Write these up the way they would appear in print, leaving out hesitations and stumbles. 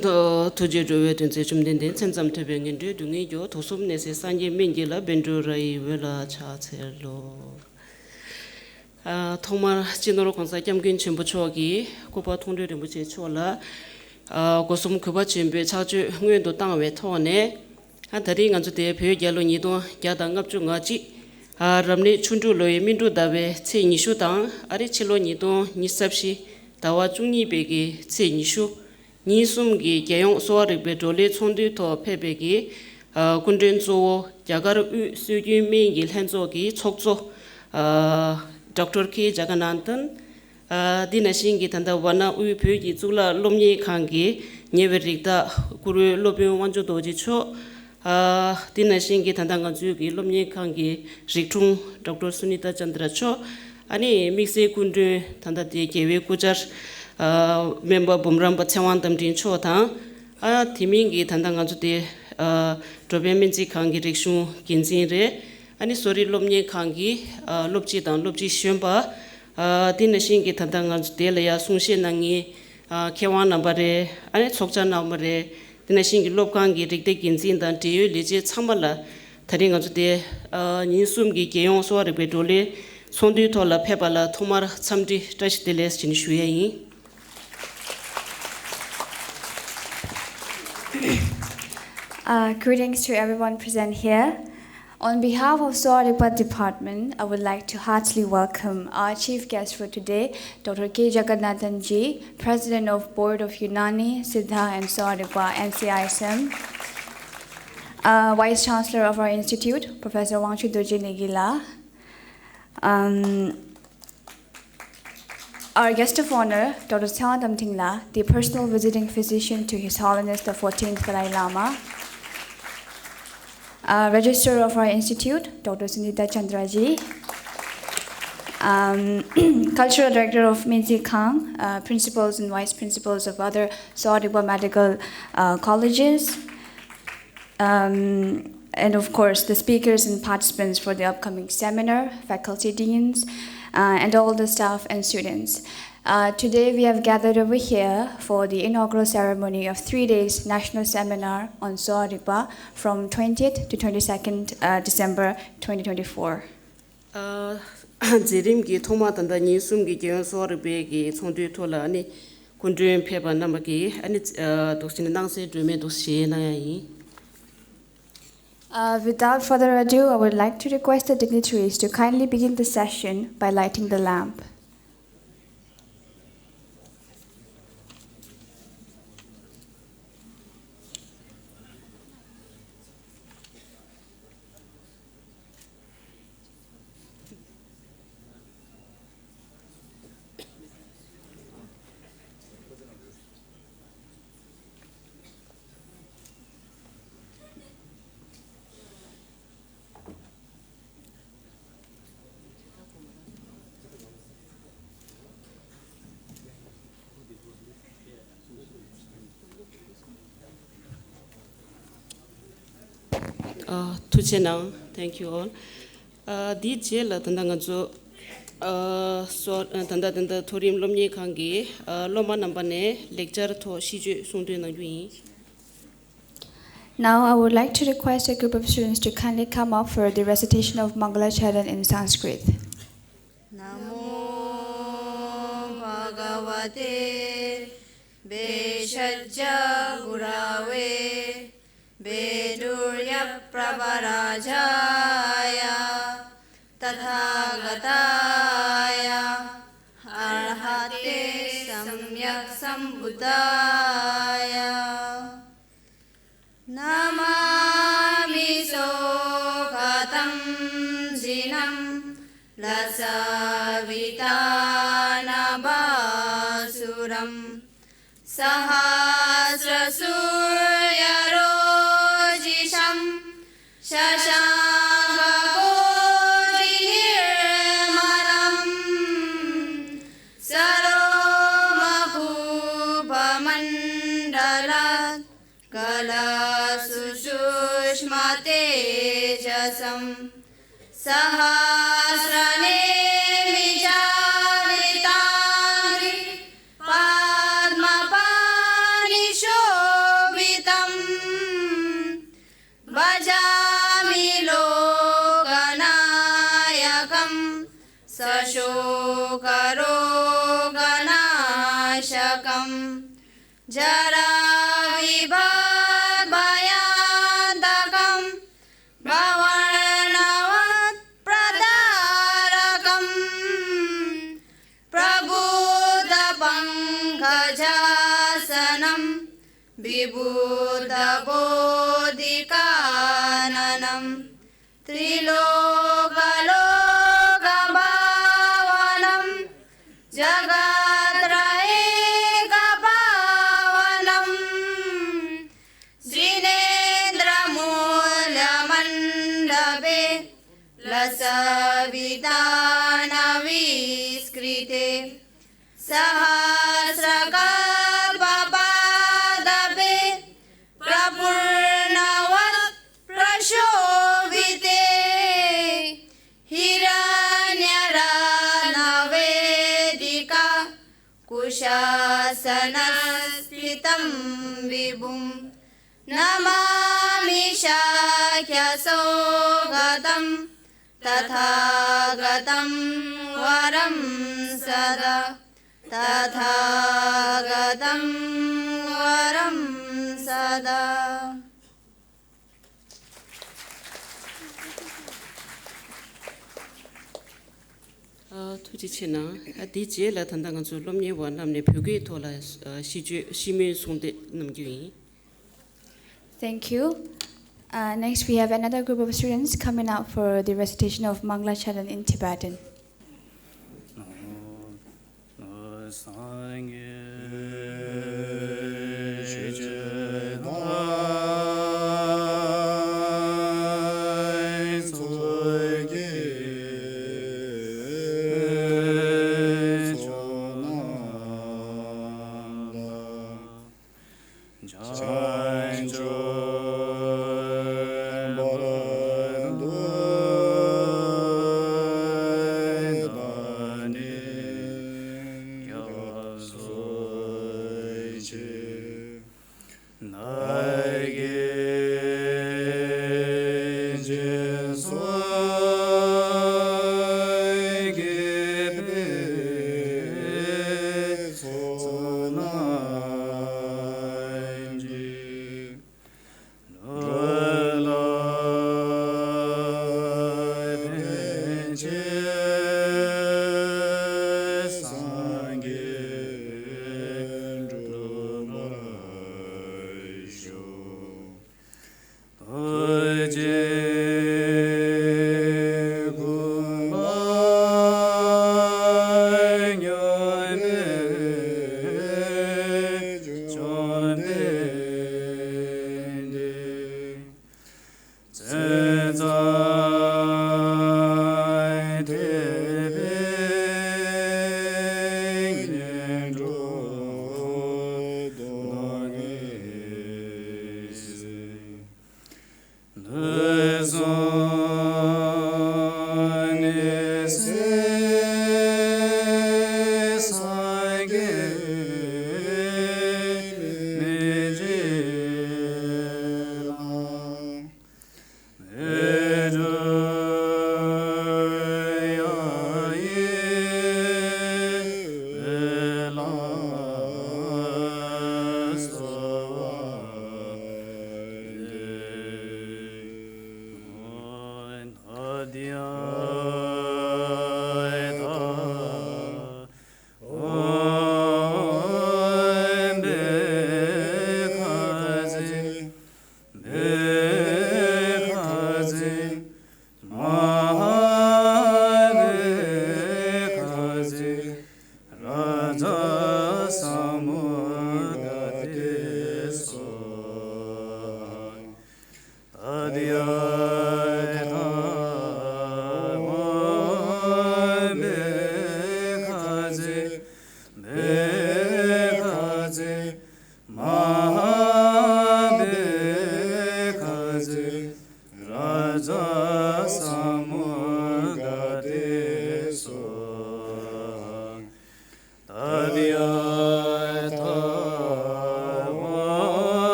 더 도제로에 된제 좀 된데 쳔잠 태병인데 등이죠 도섭내세 산je 민지라 벤조라이 웰라 차체로 통말 진으로 건사 겸긴 전부 추억이 고바 통료를 무지 추월라 고숨 그바 준비 자주 흥외도 땅에 토네 한다리 간주대 배열로 니도 야당갑 중아지 람리 춘주로의 민주다베 체니슈당 아리칠로 니도 니삽시 다와 중니베기 체니슈 니숨기 개용 소아릭베 돌레 촌디토 페베기 군den조 야가르 수규미기 헨조기 촉조 Dr. K. Jagannathan Dinashingi Tanda Wana Upuji Zula Lomni Kangi Neverita Guru Lobin Wanjo Doji Cho Dinashingi Tandangazugi Lomni Kangi Ritung Dr. Sunita Chandra Cho Ani Mixi Kundu Tanda de Kewe Kujar member Bumram Bachawan Tamdin Cho Tang Timingi Tandangazude Drobeminzi Kangi Rikshu Kinzin Re Ani sorry lomni kangi lopchi dan lopchi shemba dinashingi tandanga delaya sungshe nangi kewan nambare ani chokcha namare dinashingi lopkangi rikde ginjin dan tiyu leje chamala tharinga jude ninsumgi geyong sowarikpa dole sondu tola phebala thomar chamdi tash deles chin shuyeyi Greetings to everyone present here. On behalf of SOWA-RIGPA Department, I would like to heartily welcome our chief guest for today, Dr. K. Jagannathan Ji, President of Board of Unani, Siddha and SOWA-RIGPA NCISM, Vice Chancellor of our institute, Professor Wangchu Doji Negila, our guest of honor, Dr. Tsawan Damtingla, the personal visiting physician to His Holiness the 14th Dalai Lama, Registrar of our institute, Dr. Sunita Chandraji, Cultural Director of Minzi Kang, Principals and Vice Principals of other SOWA-RIGPA medical colleges, and of course the speakers and participants for the upcoming seminar, faculty deans, and all the staff and students. Today we have gathered over here for the inaugural ceremony of 3 days national seminar on SOWA-RIGPA from 20th to 22nd December 2024. Zirimgi thoma tanda ninsumgi geyong sowarikpa gi chongdu tola ani kunduen pheba namagi ani doksin nangse drume dokshe nayayi. Without further ado, I would like to request the dignitaries to kindly begin the session by lighting the lamp. Tuchenang, thank you all. Di jela tandanga jo tanda thorim lomni kangi loma nambane lecture tho shiju sungde na yui. Now I would like to request a group of students to kindly come up for the recitation of Mangala Charan in Sanskrit. Namo Bhagavate Beshajja Gurave Bedurya Pravarajaya Tathagataya Arhate Samyak Sambuddhaya Namami Sokatam Jinam Lasavitana Sahasra Surya Rojisham Shashanka Koti Nirmalam Saroma Mandalat Kala Sushma Tejasam Sahasrane Vijaritangri Padma Panisho सशोकरोगनाशकम् जराविभयान्तकम् भवर्णवत्प्रदारकम् प्रबुद्धपङ्कजासनं विबुधबोधिकाननं त्रिलोकलोकभावनं जगत्रयेकपावनं जिनेन्द्रमूलमण्डपे लसवितानविस्कृते सहस्रकल्पपादपे प्रपूर्णवत् प्रशोभिते हिरण्यरत्नवेदिका कुशासनस्थितं विभुं Namami शाख्यसौगतं तथागतं वरं सदा तथागतं वरं सदा. 투지치나 디제라 단당한 줄 롬니 원남네 벽에 돌아 시미 송대 남기위. Thank you. Next, we have another group of students coming out for the recitation of Mangla Charan in Tibetan.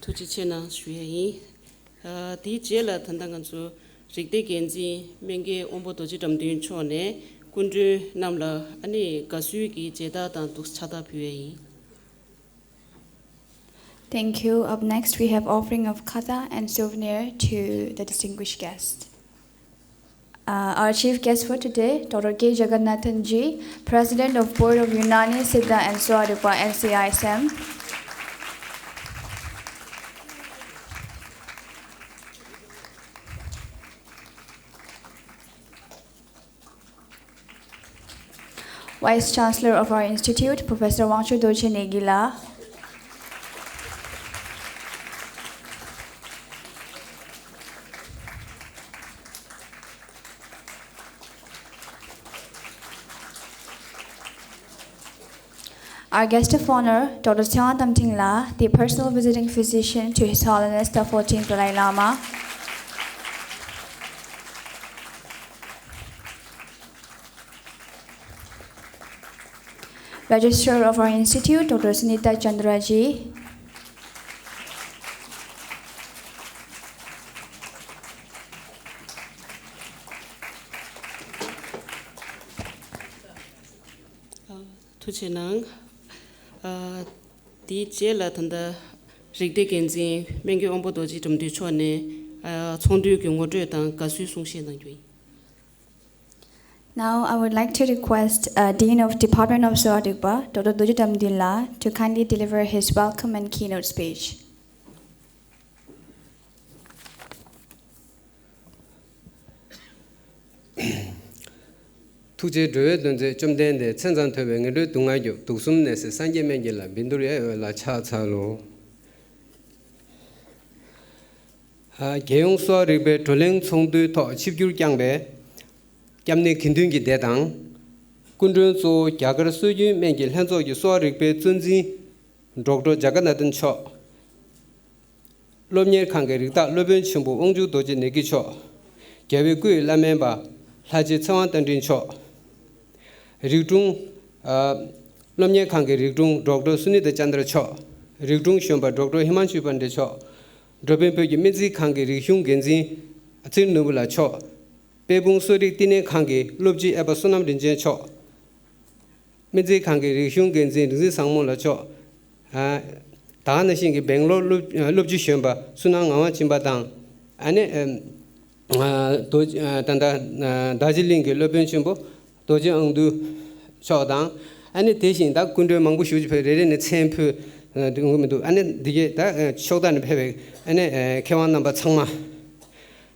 Tuchichena Shui, Dijela Tandangansu, Rigde Genzi, Menge Ombo Doji Damdin Chone, Kundru Namla, Ani Gasuki Jeda Dantus Chada Pue. Thank you. Up next, we have offering of kata and souvenir to the distinguished guest. Our chief guest for today, Dr. K. Jagannathan Ji, President of Board of Unani, Siddha and SOWA-RIGPA NCISM. Vice Chancellor of our institute, Professor Wangchu Dorje Negila. Our guest of honor, Dr. Sion Tamting La, the personal visiting physician to His Holiness the 14th Dalai Lama. Registrar of our institute, Dr. Sunita Chandraji. Tuchenang, Dijela Tanda, Rigde Genzi, Menge Ombo Doji Damdichone, Chondu Gyungodretan, Gasu Sungshen. Now, I would like to request Dean of Department of SOWA-RIGPA, Dr. Dorje Damdin, to kindly deliver his welcome and keynote speech. Tuje Due Dunze Jumden de Tenzan Tobeng Dungayo, Tusumnes, Sanje Mengela, Binduria, La Chatsalo. Geong SOWA-RIGPA, Toling Chongdu, Chipgul Gangbe. Jamne Kindungi Dedang, Kundun so Jagar Suju, Mengil Hanzo, SOWA-RIGPA, Zunzi, Dr. Jagannathan Cho. Lomyer Kangarita, Lobin Chumbu, Ongju Doji Negicho. Gavi Gui La Memba, Haji Tsawant and Cho. Rigdung Lomyer Kangar Rigdung, Dr. Sunita Chandra Cho. Rigdung Shumba, Dr. Himanshu Pande Cho. Drobin Pegi Mizi Kangari Hyung Genzi, Atin Nubula Cho. Pebung Suri Tine Kangi, Lubji Abasonam Dinjen Cho. Mizi Kangi, Hyung Genzi, Sangmola Cho. Dana Shingi, Bangalore, Lubji Shumba, Sunang Chimbatang. Ane Tanda Darjeeling, Lubin Shumbo, Doji Angdu Chodang. Ane Tishin, that Kundu Mangu Shuji, Redin, Temple, Ane Dige, Shodan Pebe, Ane Kawan number Tsangma.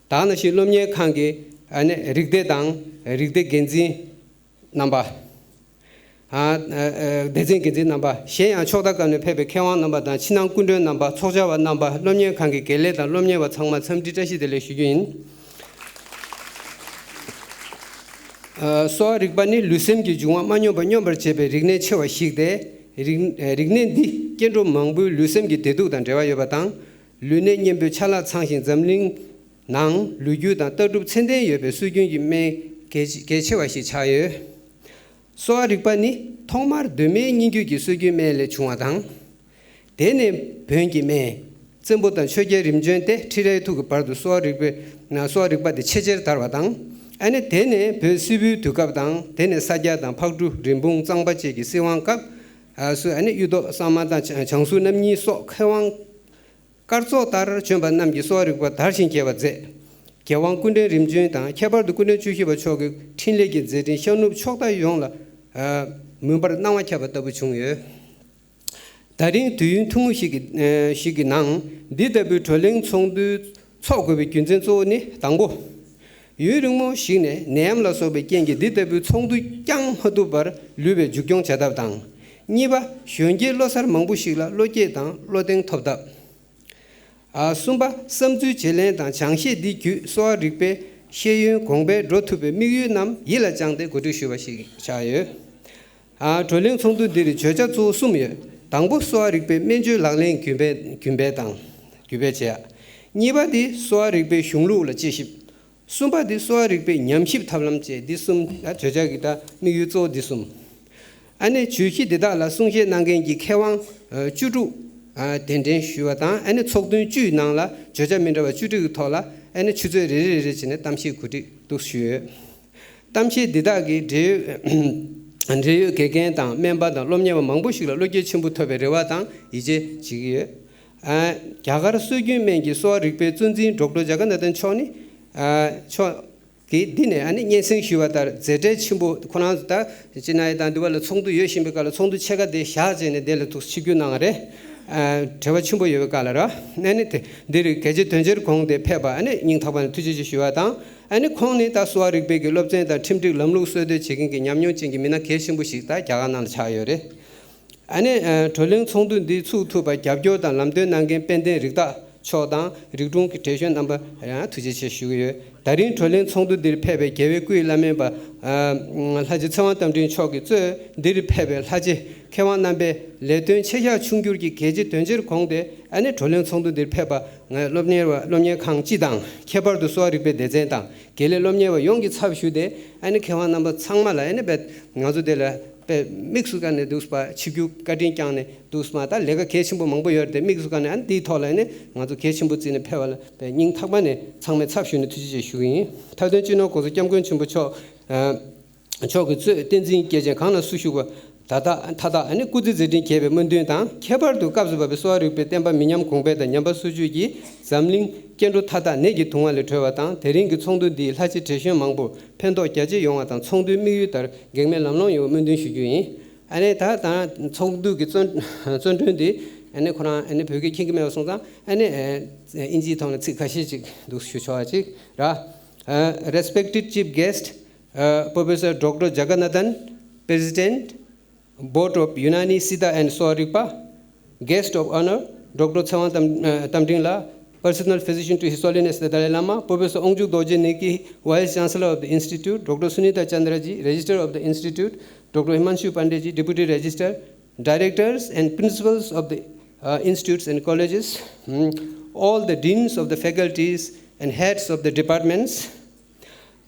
Dana Shilomye Kangi. And Rigde Dang, Rigde Genzi number. Dezin Genzi number. She and Chodakan Pepe Kawan number, than Chinang Kundu number, Tojawa number, Lomia Kangi Gele, and Lomia was Hangma, some Ditashi de Leshugin. SOWA-RIGPA Lucem Gijuma, Manu Banyober Chepe, Rigne Chewa Shigde, Rigne Di, Gendro Mangbu, Lucem Gidedu, and Java Yabatang, Lune Yembu Chala Sangshin Zamling. Nang Luyu dan Tadu Tsende Yebe Sujun Yime Gechewashi Chaye. SOWA-RIGPA ni Tongmar Deme Ningyu Sujun Mele Chungadang. Dene Bengi Me, Zembotan Shoge Rimjente, Tire to Pardu SOWA-RIGPA de Chejer Tarwadang. And Dene Persibu to Kapdang, Dene Saja dan Pagdu, Rimbung Zangbachi, Siwan Kap, so any Udo Samada Changsu Namni So Kawang. Karso Tar Chumba Namgi SOWA-RIGPA Tarshin Kevaze. Kewang Kunde Rimjun, Kebar the Kunde Chukiba Chog, Tinlegit Zedin, Shanu Chokta Yongla, Mumbar Nawa Kaba Tabuchung. Daring to Yun Tung Shiginang, did a butling Chongdu Chokobi Kunzenzo, Tango. Yurumo Shine, Namla so began did a but Chongdu Yang Hadubar, Lube Jukyong Chadabdang. Niba, Shungi Losar Mangushila, Logedan, Lodeng Topdap. Sumba, Samzu Chilen, and Changshi DQ, SOWA-RIGPA, Sheyun, Gongbe, Rotube, Miyu Nam, Yila Jang de Gudushuashi Chaye. Toling Songdu did Choja to Sumye, Tango SOWA-RIGPA, Menju Langling Cumbe Dang, Cubecha. Niba di SOWA-RIGPA Shunglu La Chiship. Sumba di SOWA-RIGPA Nyamship Tablamche, Disum, Chojagita, Miyu Zo Disum. Ane Chuki de la Sungshe Nangengi Kewang, Judu. denden shuata and chokdun ju nangla joja mindawa judu thola and chuzo re chine tamshi kuti to shue tamshi didagi de and reyu kegen tang member da lomnya mangbo shila loge chimbu thobe rewa tang ije jigiye gyagar sugyu mengi SOWA-RIGPA zunjin dokdo jaganathan choni cho ki dine ani nyesing shuata zede chimbu khona da jinai dan duwala chongdu yeshimbe kala chongdu chega de shaje del to sigyu nangare 제가 친구 여기 가라라 내니 데리 계제 던절 공대 패바 아니 닝타반 투지지 쉬와다 아니 콩니 다 SOWA-RIGPA 럽전다 팀디 럼루스데 지긴게 냠뇽징기 미나 계신부시다 자가난 차여레 아니 돌링 총두디 추투바 갑교다 람데 난게 펜데 릭다 초당 릭둥 기테션 넘버 투지지 쉬고요 다른 돌링 총두디 패베 계획구이 라면바 하지 청원담din 초기 저 데리 패베 하지 개완남배 레든 체야 충격기 계제 던절 공대 안에 돌령 총도들 패바 롬녀 강지당 개발도 SOWA-RIGPA 대제당 계례 롬녀와 용기 차비슈데 안에 개완남바 창말라 안에 배 가조들 배 믹스간에 두스파 치규 가딘짱네 두스마다 내가 계신부 망보 열때 믹스간에 안 디톨라네 가조 계신부 진에 패발 배 닝탁만에 창매 차비슈네 투지제 슈인 타던 진호 고서 점근 침부초 저그 댄진 계제 강나 수슈고 타다 아니 꾸지지딘 개베 문드다 개발도 값스바베 SOWA-RIGPA 템바 미냠 공배다 냠바 수주기 잠링 켄도 타다 내기 동안을 되었다 대링기 총도디 하지 대신 망보 펜도 깨지 용하다 총도 미유다 갱매 남롱 요 문드 수주이 아니 다다 총도기 전전디 아니 코나 아니 벽이 킹기메 송다 아니 인지 통의 측가시직 누수초아직 라 respected chief guest Professor Dr. Jagannathan President Board of Unani Siddha and SOWA-RIGPA, Guest of Honor, Dr. Tsawang Tamdingla, Personal Physician to His Holiness the Dalai Lama, Professor Ongjuk Dorje Neki, Vice Chancellor of the Institute, Dr. Sunita Chandraji, Registrar of the Institute, Dr. Himanshu Pandeyji, Deputy Registrar, Directors and Principals of the institutes and colleges, all the deans of the faculties and heads of the departments,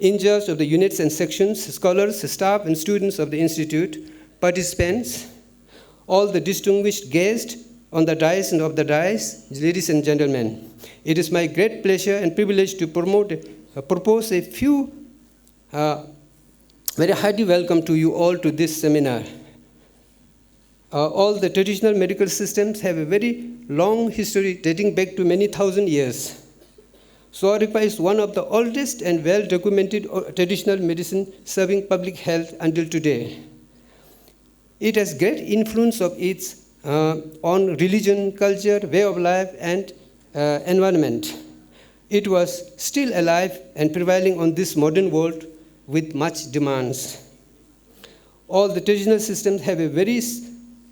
in charge of the units and sections, scholars, staff and students of the institute, participants, all the distinguished guests on the dais and off the dais, ladies and gentlemen. It is my great pleasure and privilege to propose a few very hearty welcome to you all to this seminar. All the traditional medical systems have a very long history dating back to many thousand years. SOWA-RIGPA is one of the oldest and well-documented traditional medicine serving public health until today. It has great influence of its on religion, culture, way of life, and environment. It was still alive and prevailing on this modern world with much demands. All the traditional systems have a very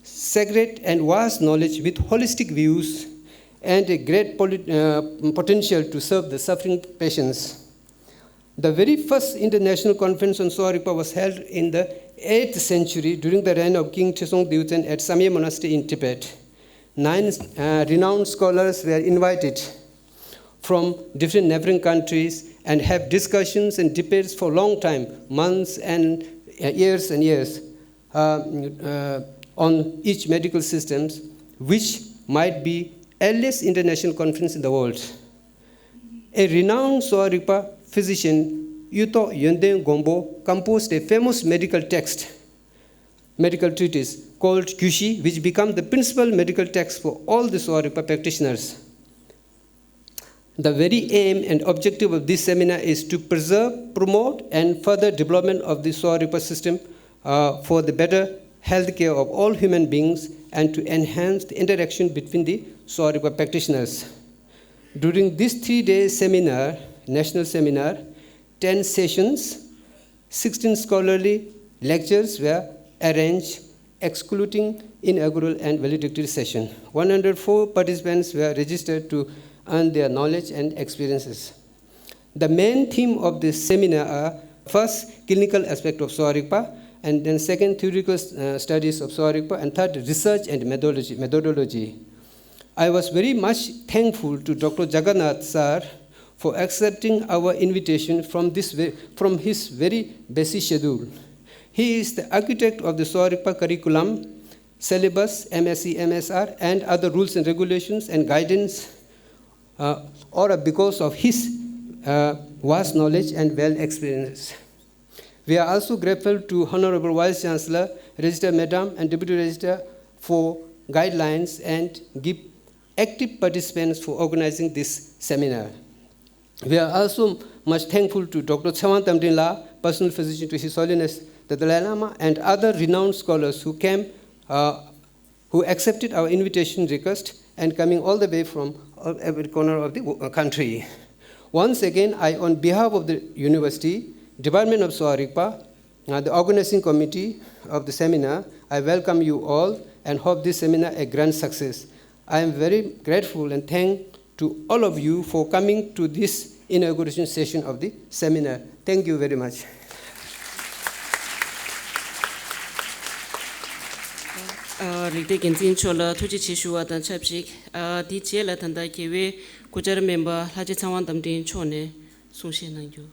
sacred and vast knowledge with holistic views and a great potential to serve the suffering patients. The very first international conference on SOWA-RIGPA was held in the 8th century during the reign of King Chesong Dilchen at Samye Monastery in Tibet. 9 renowned scholars were invited from different neighboring countries and have discussions and debates for a long time, months and years, on each medical systems, which might be earliest international conference in the world. A renowned SOWA-RIGPA physician, Yuto Yönden Gombo, composed a famous medical treatise called Kyushi, which became the principal medical text for all the SOWA-RIGPA practitioners. The very aim and objective of this seminar is to preserve, promote, and further development of the SOWA-RIGPA system for the better health care of all human beings and to enhance the interaction between the SOWA-RIGPA practitioners. During this 3-day seminar, national seminar, 10 sessions, 16 scholarly lectures were arranged, excluding inaugural and valedictory session. 104 participants were registered to earn their knowledge and experiences. The main theme of this seminar are first, clinical aspect of SOWA-RIGPA, and then second, theoretical studies of SOWA-RIGPA, and third, research and methodology. I was very much thankful to Dr. Jagannath sir for accepting our invitation from his very busy schedule. He is the architect of the SOWA-RIGPA curriculum syllabus, MSc, MSR, and other rules and regulations and guidance, or because of his vast knowledge and well experience. We are also grateful to Honorable Vice Chancellor, Registrar Madam, and Deputy Registrar for guidelines and give active participants for organizing this seminar. We are also much thankful to Dr. Chawan Tamdinla, personal physician to His Holiness the Dalai Lama, and other renowned scholars who came, who accepted our invitation request and coming all the way from every corner of the country. Once again, I, on behalf of the University, Department of SOWA-RIGPA, the organizing committee of the seminar, I welcome you all and hope this seminar a grand success. I am very grateful and thank to all of you for coming to this inauguration session of the seminar. Thank you very much. Rikde Genzin Chola, Tuji Chishua, Dan Chapsik, DJ Latanda Kiwi, Kujar member, Haji Tawan Damdin Chone, Sushi Nangu.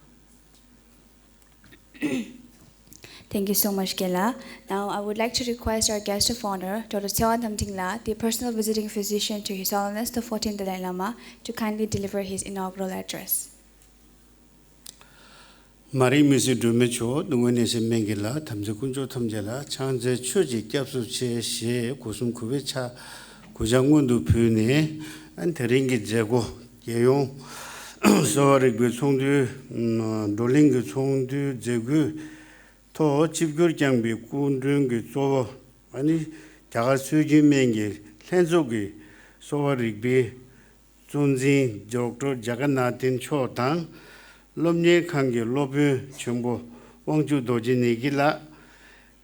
Thank you so much, Kela. Now, I would like to request our guest of honor, Dr. Chawan Tamdinla, the personal visiting physician to His Holiness the 14th Dalai Lama, to kindly deliver his inaugural address. Mari Misi Dumecho, the Winnis in Mengila, Tamzakunjo Tamjala, Chanze Chuji, Capsu Che, Kusum Kuvicha, Kujangundu Pune, and Teringi Jago, Yayon, Sowarigpa Chongdu, Doling Chongdu, Jagu, To Chipgur Jangbi, Kundung, Sowa, Ani Tagasuji Mengi, Lenzogi, Sowarigpa, Zunzi, Doctor Jagannatin Chotan, Lomye Kangi, Lobu, Chumbo, Wangju Doji Nigila,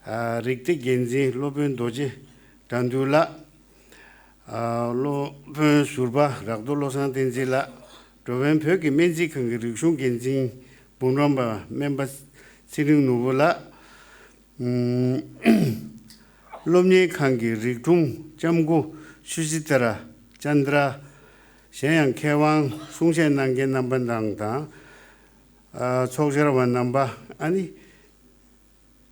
Rikti Genzi, Lobun Doji, Dandula, Lobun Surba, Ragdolo Santenzila, Doven Pöki Menzi Kangi, Rikshun Genzi, Bunramba, members sitting Nuvola, Lomye Kangi, Riktum, Jamgu, Shusitara, Chandra, Shenyang Kewang, Sungshen Nangen Nambandang. Choksharawan number, Ani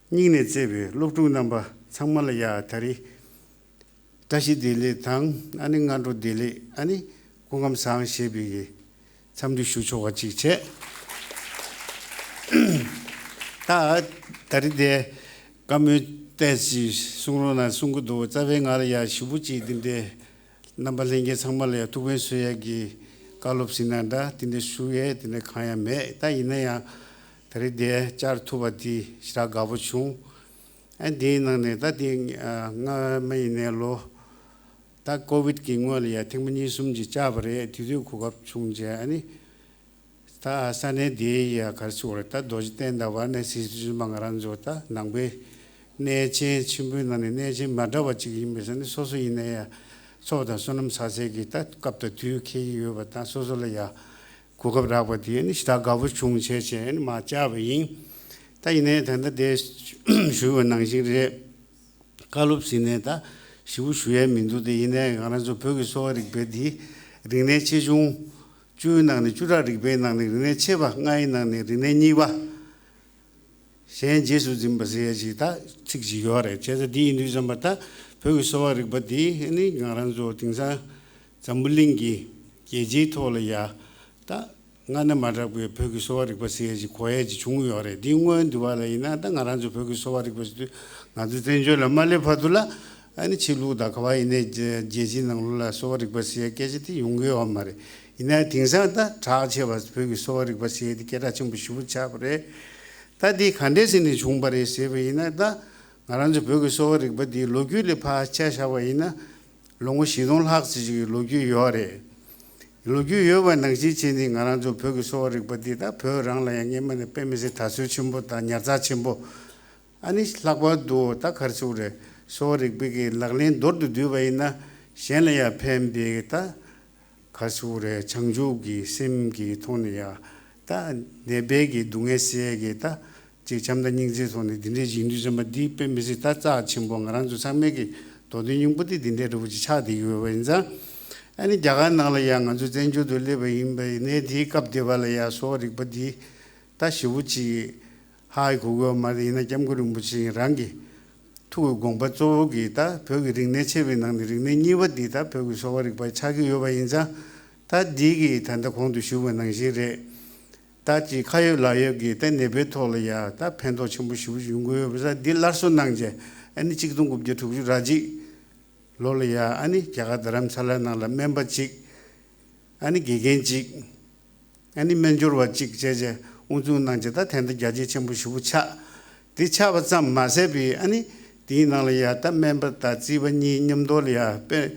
Nine Zebi, Luptu number, Samalaya Tari, Tashi Dili Tang, Ani Ngandu Dili, Ani Kungam Sang Shebi, Samdi Shuchowa Chiche. Ta Tari de Gamu Tesi, Sungrona Sungudo, Zavengaria, Shubuchi, Dinde, Nambalinge Samalaya, Tuwensuyagi. Kalop Sinanda, Tine Shuye, Tine Kaya Me, Ta Inaya, Taride, Char Tubati, Shragavuchung, and Dinane, that thing, Mainelo, that COVID Kingwalia, Timanisum Jabare, Tidu Kugap Chungja, any Ta Sane Dia Karsurata, Dojten, the one Sisu Mangaranzota, Nangbe, Neche, Chimbun, and Neche, Madavachi, and Soso Inaya. So the Sonam Sasegi, that Capta 2K, but that's also Laya, Kukabravati, and Stagavu Chung Cheche, and Machavi, Tainet and the days Shu and Nangire, Kalup Sineta, Shu Shuem into the Ine, Anazo Purgasorik Bedi, Rene Chijung, June and the Jurarik Ben and the Rene Cheva, Nine and the Rene Niva. Saint Jesus in Baseta, 6 years, Chesa D in Nuzamata. Sowarigpa di any Garanzo Tingsa Zambulingi, Yeji Tolaya, Ta Nana Madabu Sowarigpa says, Koyaji Chungore, Dingwan, Dualaina, Dangaranzo Sowarigpa, Nadu Male Padula, and Chilu da Kawaii, Jezin and Lula Sowarigpa Gazeti, Yungi or Mare. In that Tingsata, Charge was Sowarigpa, the Kerachum Shu Chabre, Tadi Candes in the Chumbare Sevina. Naranjo Pögu Sowarigpa di Logu le Pa Chashawaina, Longo Shidon Haxi, Logu Yore. Logu Yovan Nangji Chini, Naranjo Pögu Sowarigpa di da, Purang la Yangim and the Pemis Tasu Chimbo, Nyaza Chimbo. Anish Lagwa do, Takarsure, Sowarigpigi, Laglin Dordu Duvaina, Shenlaya Pem Bigeta, Kasure, Changjugi, Simgi, Tonia, Ta Nebegi, Dungesiegeta. Chamda Ningzis on the Dinage Indusama deep and Misitata Chimbongaran to Samegi, Todin Putty Dinde which Chadi Uenza, and in Jagana Yang and Zuzenjo to live in by Nedi Cap de Valaya, Sowarigpa di Tashiwuchi, High Kugo Marina Jamgurum Rangi, 투 공부 쪽이다 벽이 링네 체비 낭 링네 니버디다 벽이 소와릭바 차기 요바 인자 다 디기 단다 공도 쉬고 낭시레 다지 카요라여기 때 네베톨이야 다 펜도 첨부 쉬고 용고요 그래서 딜라르손 낭제 아니 지금 굽제 투주 라지 롤이야 아니 자가 드람살라나라 멤버직 아니 기겐직 아니 멘조르와직 제제 운주 낭제다 텐데 자지 첨부 쉬고 차 디차바 참 마세비 아니 디나리아 다 멤버 다 지번이 냠돌이야 빼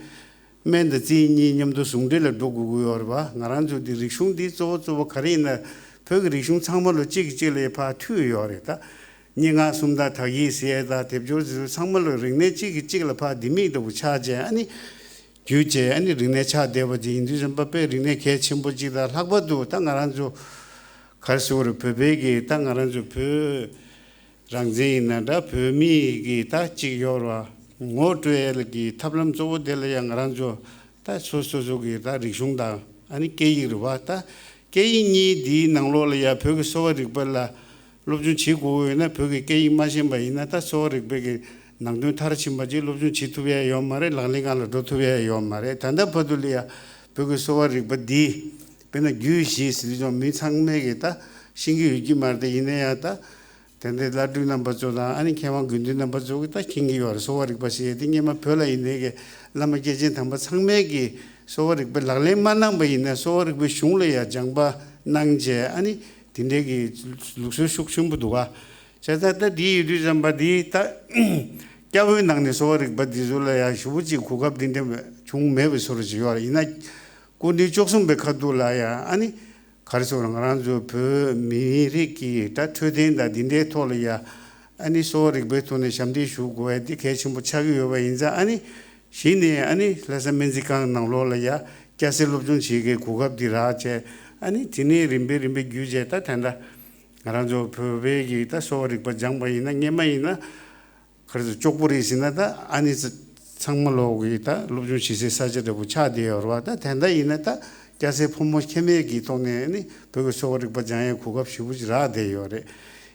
맨데 지니 냠도 숭들을 도구고요바 나란주 디릭숑디 조조 카리나 벽리숑 창물로 찍찍레 파 튀요레다 니가 숨다 타기시에다 대표주 창물로 링네 찍찍을 파 디미도 부차제 아니 규제 아니 링네 차 대버지 인디좀 바페 링네 개침보지다 학버도 땅 나란주 갈수로 베베기 땅 나란주 그 랑제이나다 벼미기 다 지요라 모트엘기 탑람 조델야 나란조 다 소소조기 다 리숑다 아니 게이르 왔다 게이니 디 낭로려야 벽이 소리벌라 롭준 지고에나 벽이 게이 마신 바이나 다 소리벽이 낭도 타르친 바지 롭준 지투베 요마레 랑링갈 도투베 요마레 단다 버둘리야 벽이 소리버디 베나 규시 시좀 미상매게다 신기 유지 말데 이내야다 근데 라드 넘버 조다 아니 개만 근데 넘버 조기다 킹기요 소와릭바시 딩게마 별라 이네게 라마게진 담바 상매기 소와릭바 랄레만낭 바이네 소와릭바 슝레야 장바 낭제 아니 딘데기 룩수 슉슝부도가 제다다 디 유디 잠바디 다 꺄부 낭네 소와릭바 디졸라야 슈부지 고갑 딘데 중매베 소르지요 이나 군디 쪽승 베카둘라야 아니 가르소랑 안주 그 미리기 다 트된다 딘데 톨이야 아니 소리 베톤에 샴디 슈고에 디 개침부 차기 요바 인자 아니 신이 아니 라사멘지강 나로라야 캐셀롭준 시게 고갑디라체 아니 디니 림베 규제다 탄다 안주 베베기 다 소리 버장바이나 녜마이나 그래서 쪽부리시나다 아니 상말로기다 롭준 시세 사제도 부차디어 와다 탄다 이나다 자세 품모 케메기 동네니 벽을 소거릭바 장에 고급 시부지라 돼요래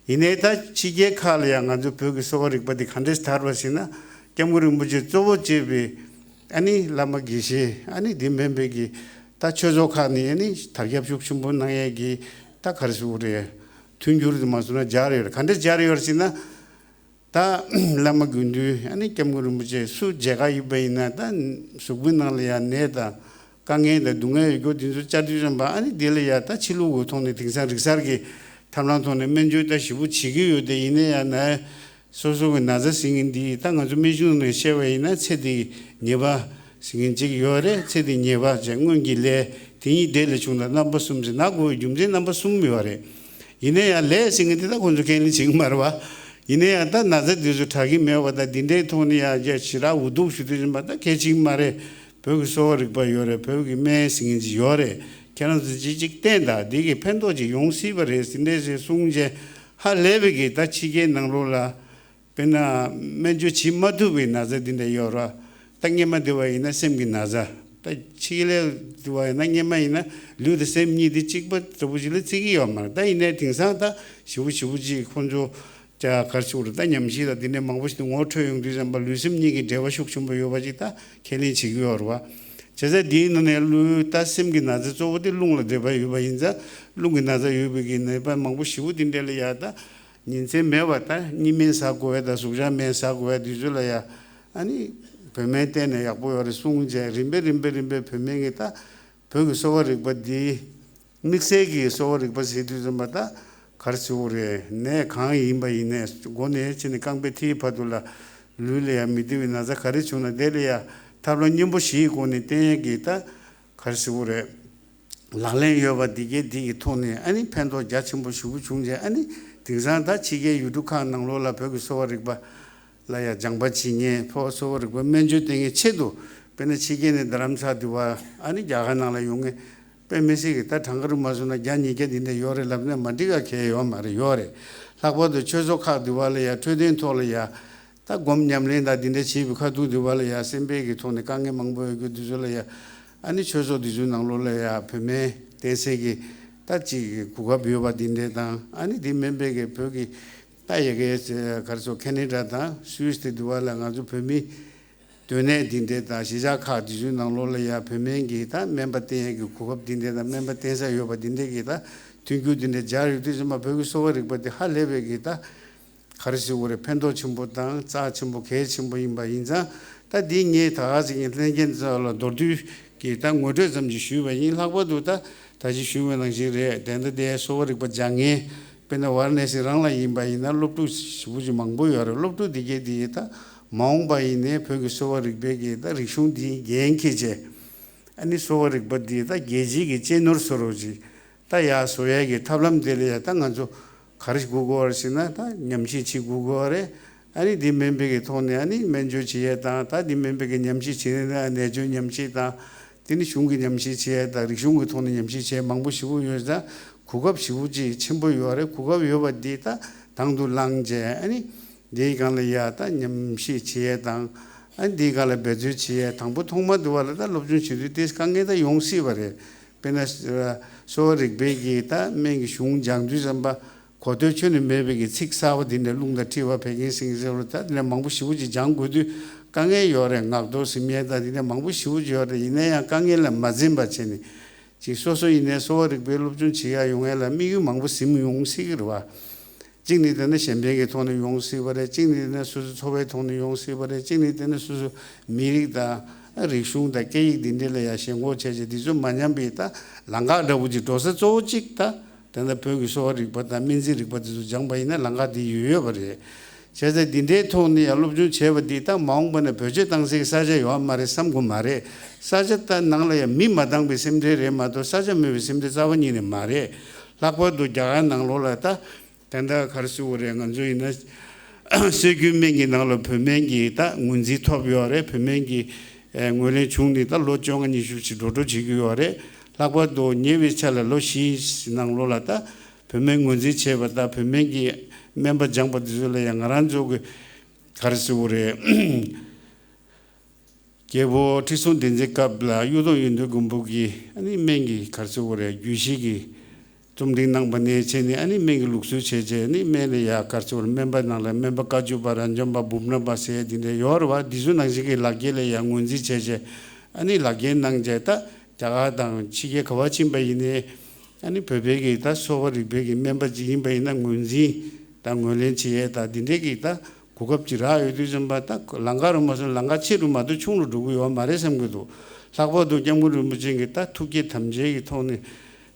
이내다 지게 칼이야 아주 벽을 소거릭바디 칸데스 타르시나 겸무르 무지 쪼보집이 아니 라마기시 아니 딤멤베기 다 쳐조카니 아니 타기압 숙심분 나에기 다 가르수래 튠주르도 마스나 자르요 칸데스 자르요시나 다 라마군두 아니 겸무르 무지 수 제가 이베이나 다 수분나리아 네다 강에다 둥에 이거 진짜 짜주좀 봐 아니 딜이야다 치루고 통네 등산 릭사르기 탐란톤에 맨주다 시부 지기요데 이내야 나 소소가 나자 싱인디 땅은 좀 미주는 셰웨이나 체디 네바 싱인지 요래 체디 네바 정은길래 딩이 델레 중나 넘버 숨지 나고 줌제 넘버 숨미와래 이내야 레 싱인디다 곤조케니 지금 말와 이내야다 나자 디주 타기 메와다 딘데 토니야 제 시라 우두 슈드좀 받다 개직 말에 벽이 소와릭바 요래 벽이 매싱인지 요래 걔네들 지직 된다 되게 팬도지 용시벌 했는데 숭제 할 레벨이 다치게 낭로라 베나 맨주 지마두비 나자딘데 요라 땅에만 되어 있나 셈기 나자 다 치레 되어 있나 있나 류드 셈니디 찍버 저부지를 찍이요 말다 이내 등산다 시부시부지 혼조 자 가르치고 다 냠시다 디네 망보시는 오토용 디잠바 루심니기 대화 숙심부 요바지다 켈리 지기어와 제자 디는에 루 따심기 나자 조디 룽을 대바 요바인자 룽이 나자 요비기네 바 망보시고 딘델이야다 닌세 메와다 니멘사고에다 수자 멘사고에 디줄라야 아니 베메테네 약보여리 숭제 림베 베명이다 벽이 소와릭바디 믹세기 소와릭바시 디좀마다 가르치고래 내 강이 임바이네 고네 진이 강베티 파둘라 룰레야 미디위 나자 가르치나 데리야 타블님보시 고네 땡기다 가르치고래 랄레 여바디게 디 토네 아니 펜도 자침보 시부 중제 아니 등산다 지게 유두칸 낭로라 벽이 소와릭바 라야 장바치니 포소르고 맨주 땡이 체도 베네 지게네 드람사디와 아니 자가나라 용에 빼메시게 다 당그르 마주나 잔이게 딘데 요레 랍네 만디가 개요 말이 요레 학보도 최소카디와라야 트윈 톨이야 다 곰냠렌다 딘데 치비카두디와라야 셈베기 토네 강에 망보이고 두줄라야 아니 최소디주낭로라야 페메 대세기 다지 국가 비오바 딘데다 아니 디멤베게 벽이 다 얘기 가서 캐나다다 스위스 두알랑 아주 범위 되네 딘데다 시작하 디주 나로려야 범행기다 멤버 때에 고급 딘데다 멤버 때에서 요바 딘데기다 튕규 딘데 자르도 좀 배우 소리버데 할레베기다 가르치고 그래 팬도 침보당 짜 침보 개 침보 임바 인자 다 딩에 다 지긴 렌겐자로 도르디 기타 모두 좀 주슈바 인하고도다 다시 슈면은 지레 덴데 소리버 장에 pena awareness rangla imba ina loptu buji mangbo yore loptu dige di ta maungba ine phege SOWA-RIGPA ge da rishung di genke je ani SOWA-RIGPA di da geji ge che nor soroji ta ya soya ge tablam dele ya ta nganjo kharish gugo arsina ta nyamchi chi gugo are ani di membe ge thone ani menjo chi ya ta di membe ge nyamchi chi ne ne jo nyamchi ta tini shungi nyamchi chi ya ta rishung ge thone nyamchi chi mangbo shibu yoja 국업 시우지 침보 요아래 국업 요바디다 당도 랑제 아니 네간래야다 냠시 지에당 아니 네간래 베주 지에 당부 통마도 와라다 롭준 시디 데스 강게다 용시 버레 베나 SOWA-RIGPA 맹기 슝장주 잠바 고도촌의 매백이 식사와 딘데 룽다 티와 백인 생서로다 내 망부 시우지 장구도 강에 요래 낙도 심예다 딘데 망부 시우지 요래 이내야 강에라 맞은 바체니 지소소 이내 SOWA-RIGPA 롭준 지야 용해라 미유 망부 심 용식으로 와 징리되는 셴백의 돈의 용식버래 징리되는 수수 초배 돈의 용식버래 징리되는 수수 미리다 리숑다 게이 딘데라야 셴고 체제 디좀 만냠비다 랑가더부지 도서 조직다 된다 벽이 SOWA-RIGPA 민지릭바도 장바이나 랑가디 유여버래 제제 딘데 돈이 알롭준 제버디다 마웅번에 벼제 당시 사제 요한 말에 삼고 말에 사제다 낭라야 미마당 비심데레 마도 사제메 비심데 자원이네 말에 락보도 자가 낭로라다 된다 가르스 오래 간조이나 세규명이 낭로 범행기다 문지 토비오레 범행기 ngole chungni ta lo chong ni shu chi do do ji gyo re la kwa do nye we cha la lo shi nang lo la ta phemen ngunji che ba ta phemen gi member jang ba du le yang ran jo ge kar su re ge bo ti sun den je ka bla yu do yin de gum bu gi ani meng gi kar su re yu shi gi 좀 링낭 번에 제니 아니 맹기 룩수 제제니 메레야 카르초 멤버 나라 멤버 가주 바란 좀 바부나 바세 딘데 요르와 디주낭지게 라게레 양운지 제제 아니 라게낭제다 자가당 치게 거와친 바이네 아니 베베게 다 SOWA-RIGPA 멤버 지인 바이나 운지 당원렌치에다 딘데게다 고급지라 요디 좀 바다 랑가로 무슨 랑가치루마도 충루 두고요 말에 삼고도 사고도 경무를 무징겠다 투기 탐제기 통에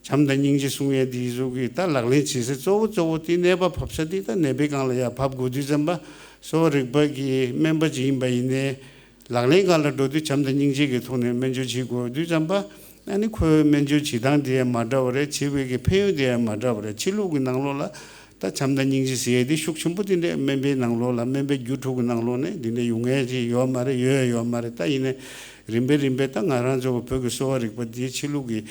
잠단 인지 숭에 디족이 딸락린 치세 쪼쪼디 네바 밥사디다 네베강라야 밥 고디 잠바 SOWA-RIGPA 멤버 지인바이네 락린 갈라도디 잠단 인지게 통에 menju 지고 디 잠바 아니 코 menju 지당디에 마다오레 지베게 페요디에 마다오레 치루기 낭로라 다 잠단 인지 세디 슉춤부디네 멤베 낭로라 멤베 유튜브 낭로네 디네 용해지 요마레 요마레 다 이네 림베 다 나란조 벽 SOWA-RIGPA 디 치루기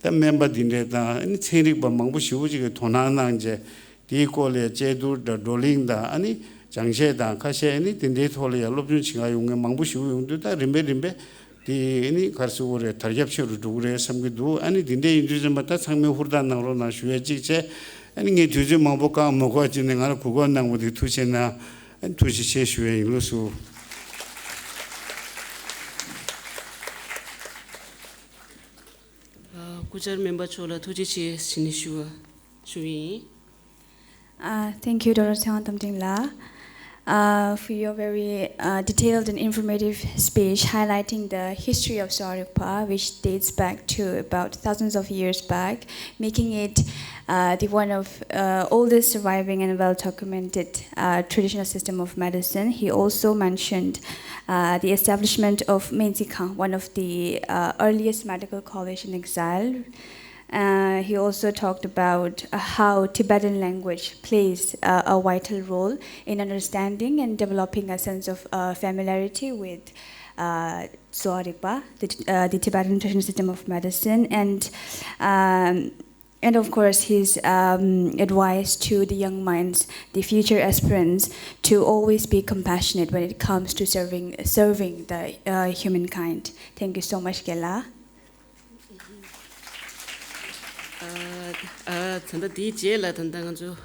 다 멤버 딘데다 아니 체릭 방방부 시우지게 도나나제 디콜레 제두다 돌링다 아니 장셰다 카셰니 딘데 톨레 롭준 칭아 용에 망부 시우 용도다 림베 디니 가르스고레 타르jap시로 두그레 삼기도 아니 딘데 인주좀 맞다 상명 후르다 나로 나슈에지제 아니 게 주주 망보까 먹어 진행하는 국어 나무디 투세나 투시 제슈에 일로수 구절 멤버 초라 도지치 신이슈와 주의 Thank you, Dr. Sean Tamtingla, for your very detailed and informative speech highlighting the history of SOWA-RIGPA, which dates back to about thousands of years back, making it the one of oldest surviving and well-documented traditional system of medicine. He also mentioned the establishment of Menzikang, one of the earliest medical college in exile. He also talked about how Tibetan language plays a vital role in understanding and developing a sense of familiarity with SOWA-RIGPA, the Tibetan traditional system of medicine, and of course his advice to the young minds, the future aspirants, to always be compassionate when it comes to serving the humankind. Thank you so much, Gela. tanda di je la tanda nganzu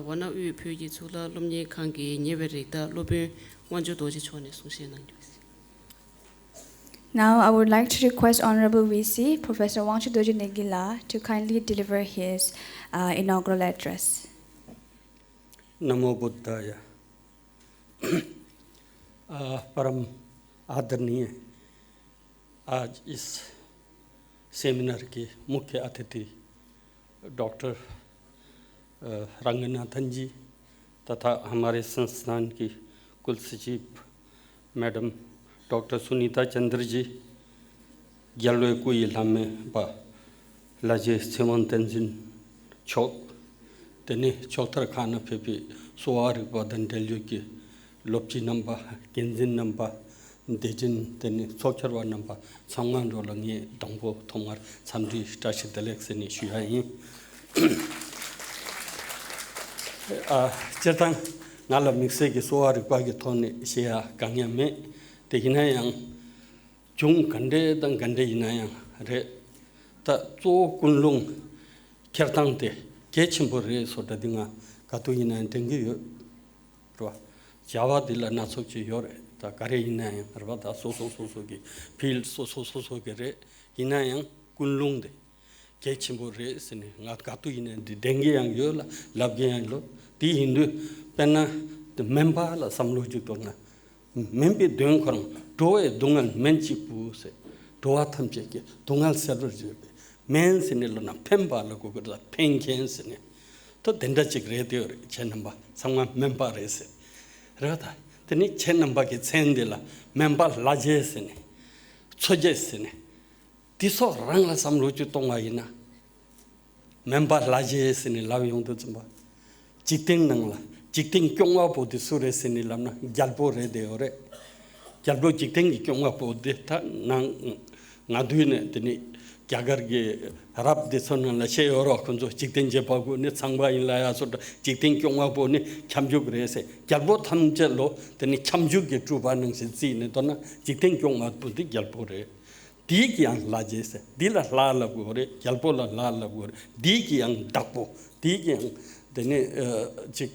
wana u pyo gi chula lomnye khangi nyeberi da lobe wanjo doji chone sungshe nang. Now, I would like to request Honorable VC, Professor Wangchu Doji Negila, to kindly deliver his inaugural address. नमो बुद्धाय परम आदरणीय आज इस seminar के मुख्य अतिथि doctor Ranganathan जी तथा हमारे संस्थान की कुल सचिव मैडम डॉक्टर सुनीता चंद्र जी जलवे कुई लामे बा लाजे सेवंतन चौक तेने चौथर खाना पे भी SOWA-RIGPA दंडेलियो के लोपची नंबर केंजिन नंबर देजिन तेने सोचरवा नंबर संगान रोलंगे दंगो थोंगार सामरी स्टाशी दलेक्से ने शुयाई चेतांग नाला मिक्से के SOWA-RIGPA के थोने शेया कांग्या में तेगिना yang chung gande dang gande ina yang re ta zo kunlung kertang te Kechimbo re sota dinga katu ina tengi yo ro Java dilla na sochi yore ta kare ina yang arba ta so ki feel so ke re ina yang kunlung de Kechimbo re sene nga katu ina di dengi yang yo la labge yang lo ti hindu penna the member la samlo ju to na membe deng korang doe dungal menchi pu se doa thamje ke dungal server je men sinilo na pemba la ko da penken sine to denda chigre de chen number sangma member ese rada teni chen number ke chen de la member la je sine choje sine tiso rang la samlo chu tonga ina member la je sine la yong de chamba jiteng nang la jiteng kyongwa bo de sure sine lam na jalbo re de ore jalbo jiteng ki kyongwa bo de ta nang ngaduine teni Kyagar ge harap de son la che oro kunzo jikten je pagu ne sangba in la ya so jikten kyongwa bo ne chamjuk re se gyalbo thamje lo teni chamjuk ge tu ba nang se ji ne to na jikten kyongwa bu di gyalbo re di ki ang la je se di la bu re gyalbo la bu re di ki ang dakbo di ki ang teni jik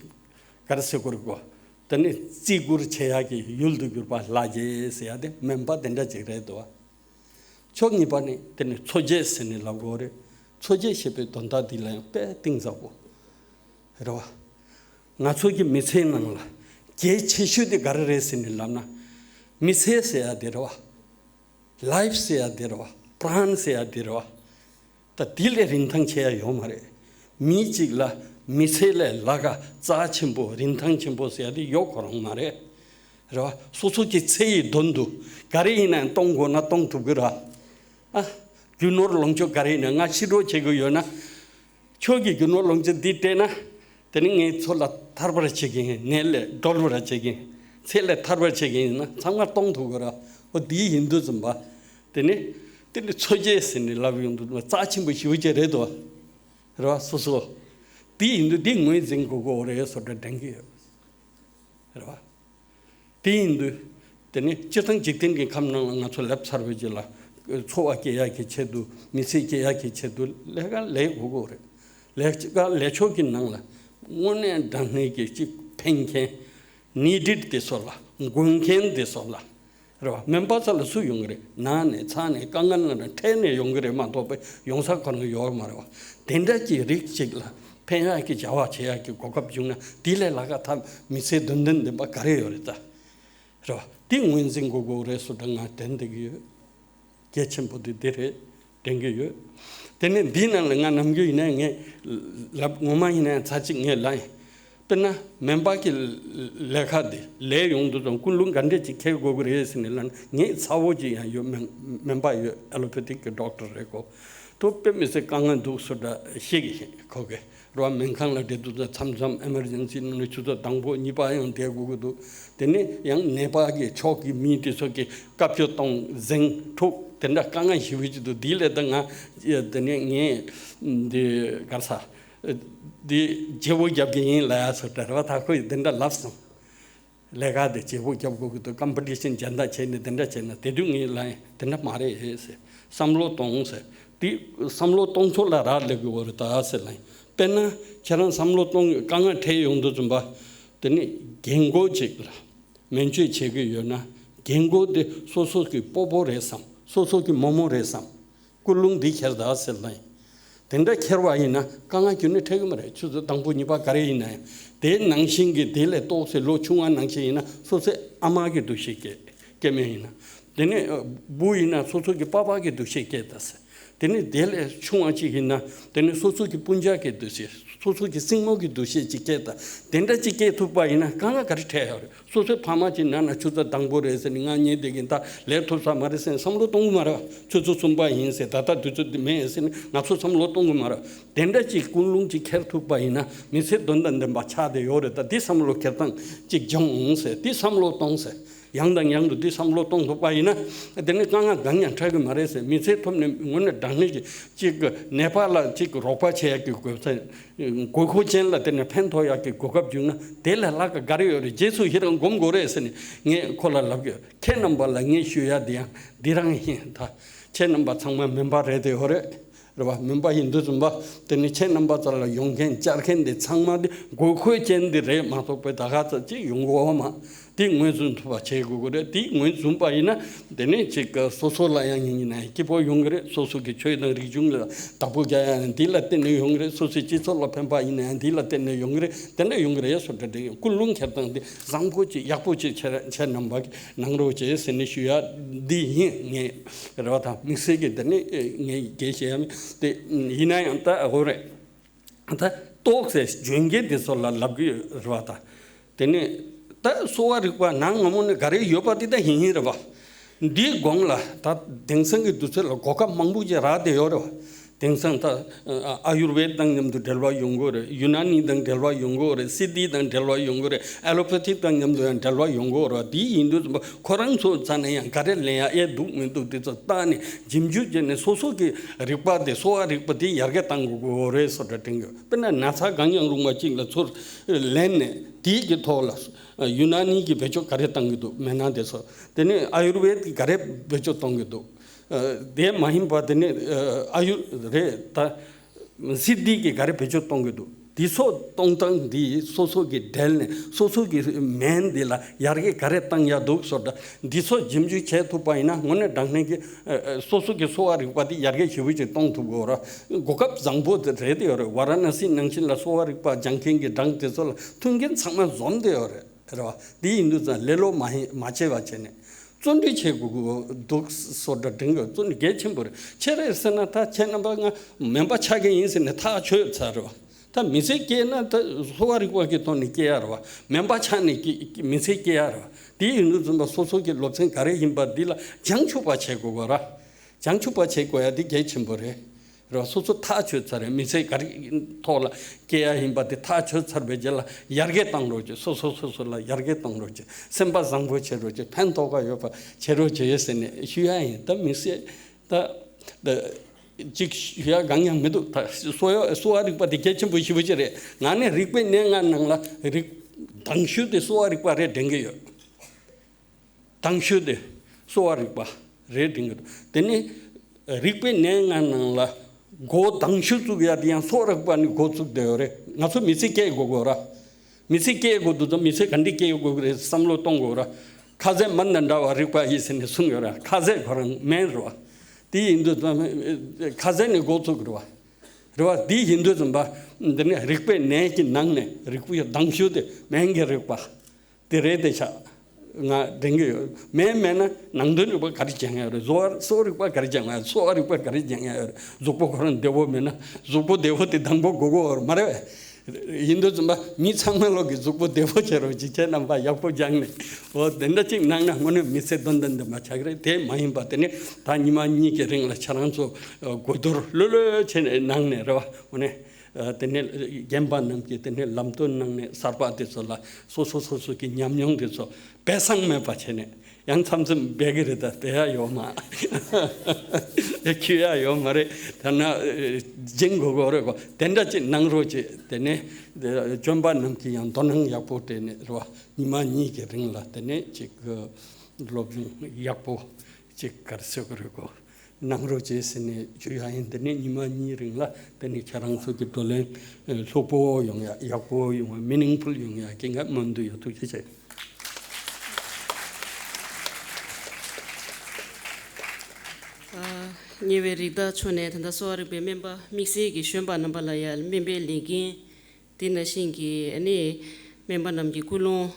karse kur go teni ji gur che ya gi yul du gur ba la je se ya de member denda je re do 초기 번에 되는 초제스니 라고래 초제 셰베 돈다 딜라요 빼 띵자고 그러와 나 초기 미세는 게 체슈데 가르레스니 람나 미세세야 되러와 라이프세야 되러와 프란세야 되러와 다 딜레 린탕체야 요 말에 미직라 미세레 라가 자침보 린탕침보세야 돼요 그런 말에 그러와 소소기 체이 돈도 가리나 똥고나 똥두그라 균노를 롱조 가리는 가 시로 제거요나 초기 균노를 롱조 디테나 되는 게 솔라 타르바라 제기 넬레 돌바라 제기 셀레 타르바라 제기나 정말 똥두거라 어디 힌두 좀봐 되니 초제스니 라비운도 짜침부 시오제래도 그러 소소 디 힌두 디 뭐이 쟁고고 오래서 댕기요 그러 디 힌두 되니 저당 직된 게 감는 나 솔랩 서비스라 초와 계약이 제도 미세 계약이 제도 내가 내 보고 그래 내가 내초긴 năng là muốn đằng này cái chỉ penke needed để sol라 공캔 để sol라 rồi member là sử dụng 그래 나네 차네 강간은 태네 용 그래만 또 용사 거는 요 말이야 된다지 릭직라 pen하게 자와 제약이 고급 중나 딜레라가 다 미세 던던데 막 가려요 그랬다 rồi tiếng nguyên sinh của 그래서 당가 된다기요 개천보도 되래 댕겨요. 되는 비는 nga 남겨 있네 게 랍고마이네 자직게 라이. 근데 멤버기 레카데 레용도 좀 꿀lun 간데 지켜고 그래서는 네 사오지 요 멤버 알로패틱 doctor래고 또 빼면서 강한 독서다 시기 거기 로안 맹강라 대도 참참 에머전시는 주도 당보 니바용 대국도 되네 양 네바기 초기 미디서기 갑표동 쟁톡 된다 강한 희위지도 딜레다가 되네 네 가사 디 제보 잡긴 라야서 따라 다 거의 된다 랍스 legade chebu chebu to competition janda chene denda chena tedungi lai tena mare se samlo tong se ti samlo tong so la ra le go ta se lai pena charan samlo tong kanga the yong do jumba teni gengo chekla menchu chege yona gengo de soso ki popo resam soso ki momo resam kulung di kherda se lai tenda kherwa ina kanga kyune thege mare chu dangbu ni ba kare ina de nangsingi dele tokse lo chunga nangsinina sose amage dushike kemeina dene buina sosoki papage dushike tas dene dele chunga chigina dene sosoki punjake dushi sosoki singmogi dushi chiketa denda chike tupaina kanga karithaya sose phamaji nana chuda dangbore se ninga nye deginta letho samare se samlo tongu mara chuchu sumba hinse tata duchu me se napso samlo tongu mara denda chi kunlung chi kher tupaina mise dondan de bacha de yore ta di samlo kertang chi jong se di samlo tong se 양당 양도 뒤 삼로 동도 빠이나 데네 강아 강냥 차게 말해서 미세 톰네 오늘 당내지 지그 네팔라 지그 로파 체야기 고고첸라 데네 펜토야기 고급 중나 델라라가 가리요 제수 히랑 곰고레스니 네 콜라라게 캔 넘버라 네 쉬어야 돼 디랑히 다체 넘버 정말 멤버 레데 호레 그봐 멤버 힌두 좀봐 데네 체 넘버 잘라 용겐 짜르켄데 창마디 고고첸데 레 마토페 다가서 지 용고마 di nguen sun tuba che gu gore di nguen sun pa ina dene che ka soso la yang yin na ki po yong re soso ki choi dang ri jung la tapu ga ya di la ten yong re soso chi so la pen pa ina di la ten yong re ya so de kulung kher tang de zang ko chi yak po chi che nam ba nang ro che se ni shu ya di yin nge ro ta mi se ge dene nge ge che am de ina yang ta gore ta tok se jung ge de so la lab gi ro ta dene 다 소와릭과 낭어문에 가래 요바디다 hinhira ba di gongla ta dengsangi dusel goka mangbuje ra de yoro dengsang ta ayurved dang nyam du delwa yongore yunani dang delwa yongore siddhi dang delwa yongore allopathy dang nyam du delwa yongore di hindu korang so chanaya gare leya e du me du de ta ni jimju je ne soso ki ripa de soa ripa di yarge tang go re so de ting pena nasa gangyang runga ching la sur len di ki thola 유난히 기 배쪽 가랬던 메나 돼서 되네 아유르베드 가래 배쪽 동기도 대 마힘 받네 아유레 다 시디기 가래 배쪽 동기도 디소 동땅 디 소소기 델네 소소기 맨딜라 야르게 가랬던 야도 소다 디소 짐주 체투 파이나 오늘 당내기 소소기 소아리과디 야르게 휴비지 동투고라 고급 장보 레디어라 와라나시 능신라 소아리과 장킹기 당데서 퉁겐 상만 좀데어라 그러와 디 인도자 레로 마체 바체네 쫀디 체고 독 소다 등거 쫀디 개침버 체레스나 타 체나바가 멤버 차게 인스네 타 줘차로 타 미세케나 타 소와리고게 돈이 깨야로 멤버 차니 미세케야로 디 인도자 소소게 롭생 가래 힘바딜라 장초바 체고거라 장초바 체고야 디 개침버래 소소 타 줘차래 미세 가리 토라 깨야 힘바디 타 줘차베젤라 야르게 땅로죠 소소소소라 야르게 땅로죠 셈바 장보체로죠 펜토가 요바 제로제스네 휴야인 더 미세 더 직휴야 강양 메도 다 소아릭바디 개침부 시부지레 나네 릭베 내가능라 릭 당슈데 소아릭바레 댕게요 당슈데 소아릭바 레 댕게 데니 릭베 내가능라 고 당슈주야 디안 소락바니 고축되어래 나서 미세케 고고라 미세케 고도 미세 간디케 고고레 삼로 동고라 카제 만난다와 리과 이스네 숭여라 카제 거는 맨로와 디 인도 카제네 고축으로와 그러와 디 인도 좀봐 근데 리페 내기 낭네 리쿠야 당슈데 맹게 리과 디레데샤 nga dengyo mena nangdon ba garijanga zo sori ba garijanga sori ba garijanga zopo koran devo mena zopo devo te dangbo gogo mare hindu zamba mi changmalo gi zopo devo chero jiche namba yakpo jangne o denda ching nangna ngone mise dondan de machagre te mahim batene ta nima ni ke rengla charanso godor lolo chene nangne ro one tene gemban namki tene lamton nangne sarpa de sola so ki nyamnyong de so pesang me pachene 양 참좀 베기르다 대야 요마 키야 요마레 다나 징고고르고 된다지 낭로지 되네 좀반 넘기 양 돈은 약보 되네 로 니마니게 링라 되네 지그 로빙 약보 지 가르쳐 그러고 낭로지스네 주야인데네 니마니 링라 되네 자랑소기 돌레 소보 용야 약보 용 미닝풀 용야 긴가 뭔도요 도지제 Niverida chone tanda SOWA-RIGPA member mixi gi shomba namba la ya member lingi tina shingi ani member namgi kulon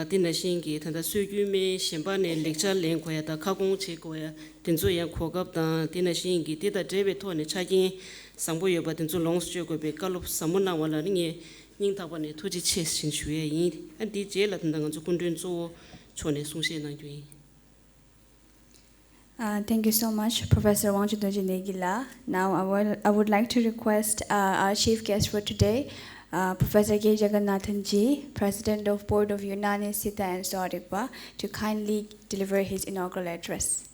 tina shingi tanda sugyu me shemba ne lecture len ko ya da khagong che ko ya tinzo ya khogap da tina shingi tida drebe to ne chagin sangbo yo ba tinzo long styo ko be kalup samuna wala ringe ning ta ba ne tuji che shin shue yin andi je la tanda ngan zu kundun zo chone sungshe nang yui. Thank you so much, Professor Wangchudoji Negila. Now I would like to request our chief guest for today, Professor K. Jagannathan Ji, President of Board of Yunani, Sita and SOWA-RIGPA, to kindly deliver his inaugural address.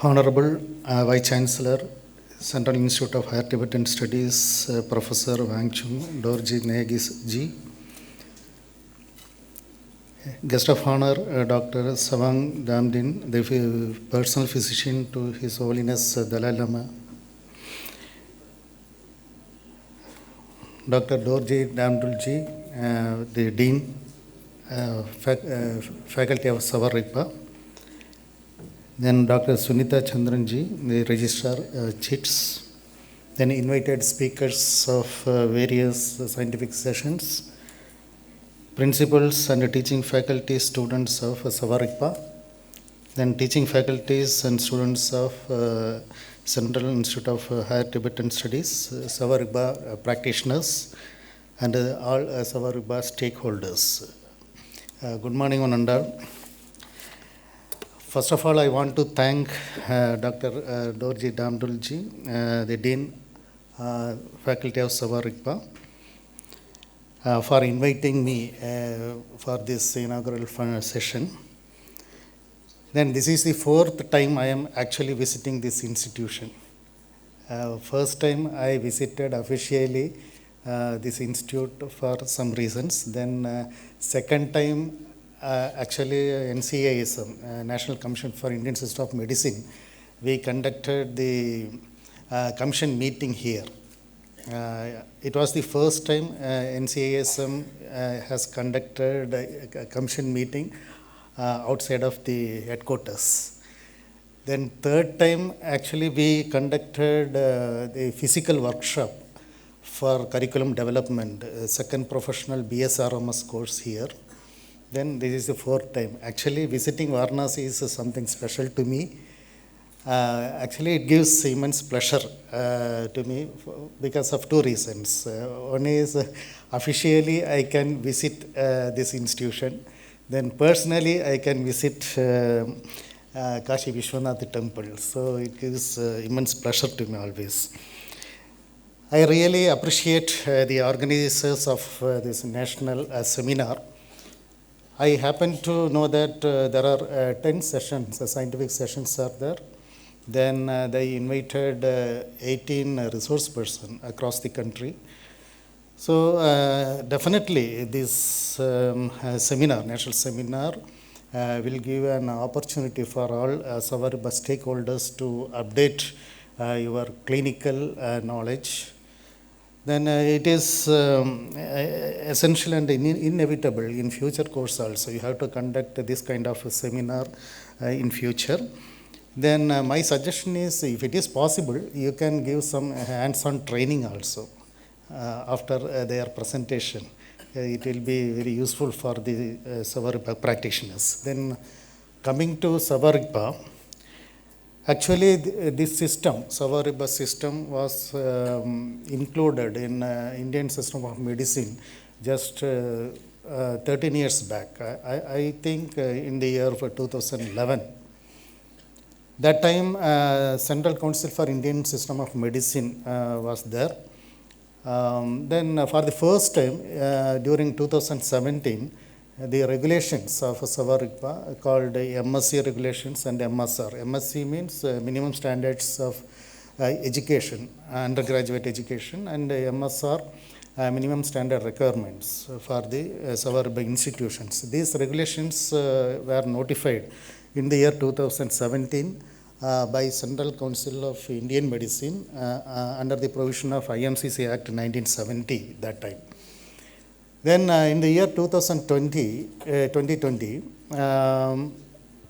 Honorable Vice Chancellor, Central Institute of Higher Tibetan Studies, Professor Wangchung Dorji Negis Ji, Guest of Honor, Dr. Savang Damdin, the personal physician to His Holiness Dalai Lama, Dr. Dorji Damdulji, the Dean, Faculty of SOWA-RIGPA, then Dr. Sunita Chandranji, the Registrar, CHITS, then invited speakers of various scientific sessions, principals and teaching faculty students of SOWA-RIGPA, then teaching faculties and students of Central Institute of Higher Tibetan Studies, SOWA-RIGPA practitioners, and all SOWA-RIGPA stakeholders. Good morning, one and all. First of all, I want to thank Dr. Dorji Damdulji, the Dean, Faculty of SOWA-RIGPA, for inviting me for this inaugural session. Then this is the fourth time I am actually visiting this institution. First time I visited officially this institute for some reasons. Then second time actually NCISM, National Commission for Indian System of Medicine, we conducted the commission meeting here. It was the first time NCISM has conducted a commission meeting outside of the headquarters. Then third time actually we conducted the physical workshop for curriculum development, second professional BSRMS course here. Then this is the fourth time. Actually visiting Varanasi is something special to me. Actually, it gives immense pleasure to me because of two reasons. One is officially I can visit this institution. Then personally I can visit Kashi Vishwanath temple. So it gives immense pleasure to me always. I really appreciate the organizers of this national seminar. I happen to know that there are 10 sessions, scientific sessions are there. Then they invited 18 resource persons across the country. So definitely this seminar, national seminar, will give an opportunity for all SOWA-RIGPA stakeholders to update your clinical knowledge. Then it is essential and inevitable in future course also. You have to conduct this kind of a seminar in future. Then my suggestion is, if it is possible, you can give some hands-on training also after their presentation. It will be very useful for the SOWA-RIGPA practitioners. Then coming to SOWA-RIGPA, actually this system, SOWA-RIGPA system, was included in Indian System of Medicine just 13 years back. I think in the year of 2011. That time, Central Council for Indian System of Medicine was there. Then for the first time during 2017, the regulations of SOWA-RIGPA called MSc regulations and MSR. MSc means minimum standards of education, undergraduate education, and MSR minimum standard requirements for the SOWA-RIGPA institutions. These regulations were notified in the year 2017 by Central Council of Indian Medicine under the provision of IMCC Act 1970 that time. Then in the year 2020, the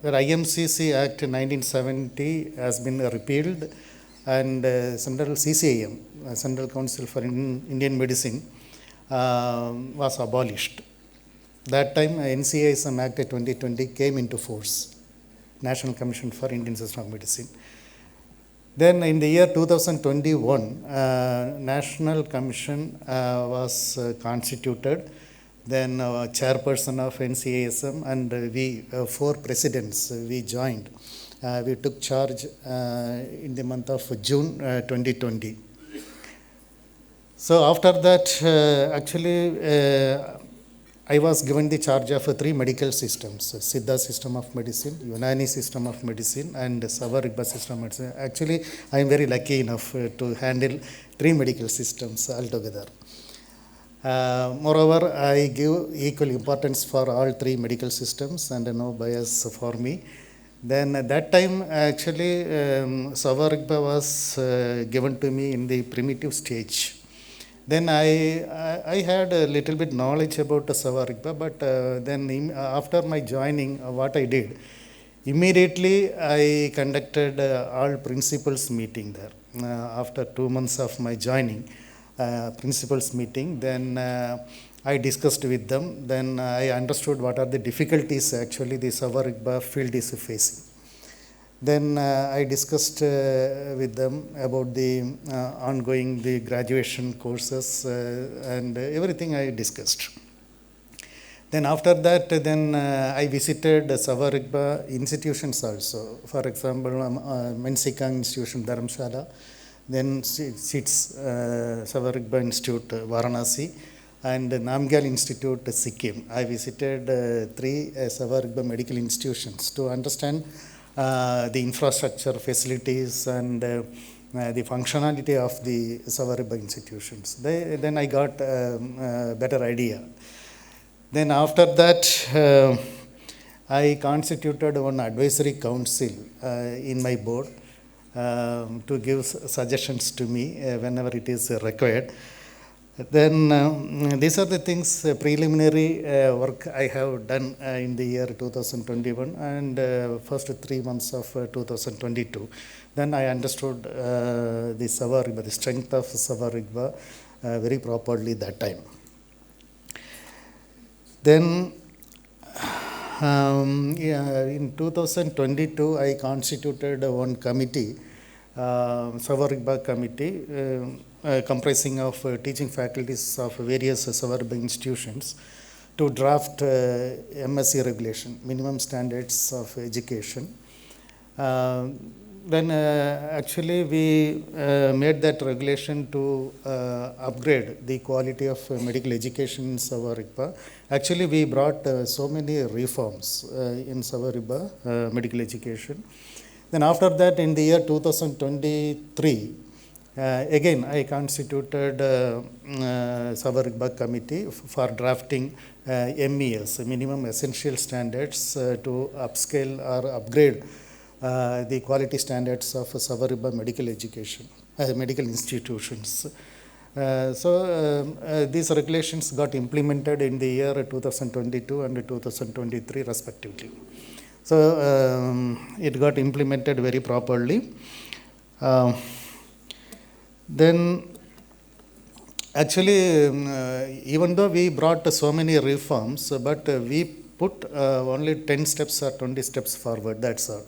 IMCC Act 1970 has been repealed, and Central CCIM, Central Council for Indian Medicine, was abolished. That time NCISM Act 2020 came into force, National Commission for Indian System of Medicine. Then in the year 2021, National Commission was constituted. Then chairperson of NCISM and we, 4 presidents, we joined. We took charge in the month of June 2020. So after that, I was given the charge of 3 medical systems: Siddha system of medicine, Unani system of medicine, and SOWA-RIGPA system of medicine. Actually, I am very lucky enough to handle 3 medical systems altogether. Moreover, I give equal importance for all 3 medical systems and no bias for me. Then at that time, actually, SOWA-RIGPA was given to me in the primitive stage. Then I had a little bit knowledge about SOWA-RIGPA, but then after my joining, what I did, immediately I conducted all principals meeting there. After 2 months of my joining, principals meeting, then I discussed with them. Then I understood what are the difficulties actually the SOWA-RIGPA field is facing. Then I discussed with them about the ongoing the graduation courses and everything I discussed. Then after that, then I visited SOWA-RIGPA institutions also. For example, Mensikang Institution, Dharamshala, then SITS, SOWA-RIGPA Institute, Varanasi, and Namgyal Institute, Sikkim. I visited 3 SOWA-RIGPA medical institutions to understand the infrastructure, facilities, and the functionality of the SOWA-RIGPA institutions. Then I got a better idea. Then after that, I constituted one advisory council in my board to give suggestions to me whenever it is required. Then these are the things, preliminary work I have done in the year 2021 and first 3 months of 2022. Then I understood the SOWA-RIGPA, the strength of SOWA-RIGPA very properly that time. Then in 2022, I constituted one committee, SOWA-RIGPA committee, comprising of teaching faculties of various SOWA-RIGPA institutions to draft MSc regulation, minimum standards of education. Then actually we made that regulation to upgrade the quality of medical education in SOWA-RIGPA. Actually, we brought so many reforms in SOWA-RIGPA medical education. Then after that, in the year 2023, again I constituted SOWA-RIGPA committee for drafting MES, minimum essential standards, to upscale or upgrade the quality standards of SOWA-RIGPA medical education, medical institutions. So these regulations got implemented in the year 2022 and 2023 respectively. So it got implemented very properly. Then actually, even though we brought so many reforms, but we put only 10 steps or 20 steps forward, that's all.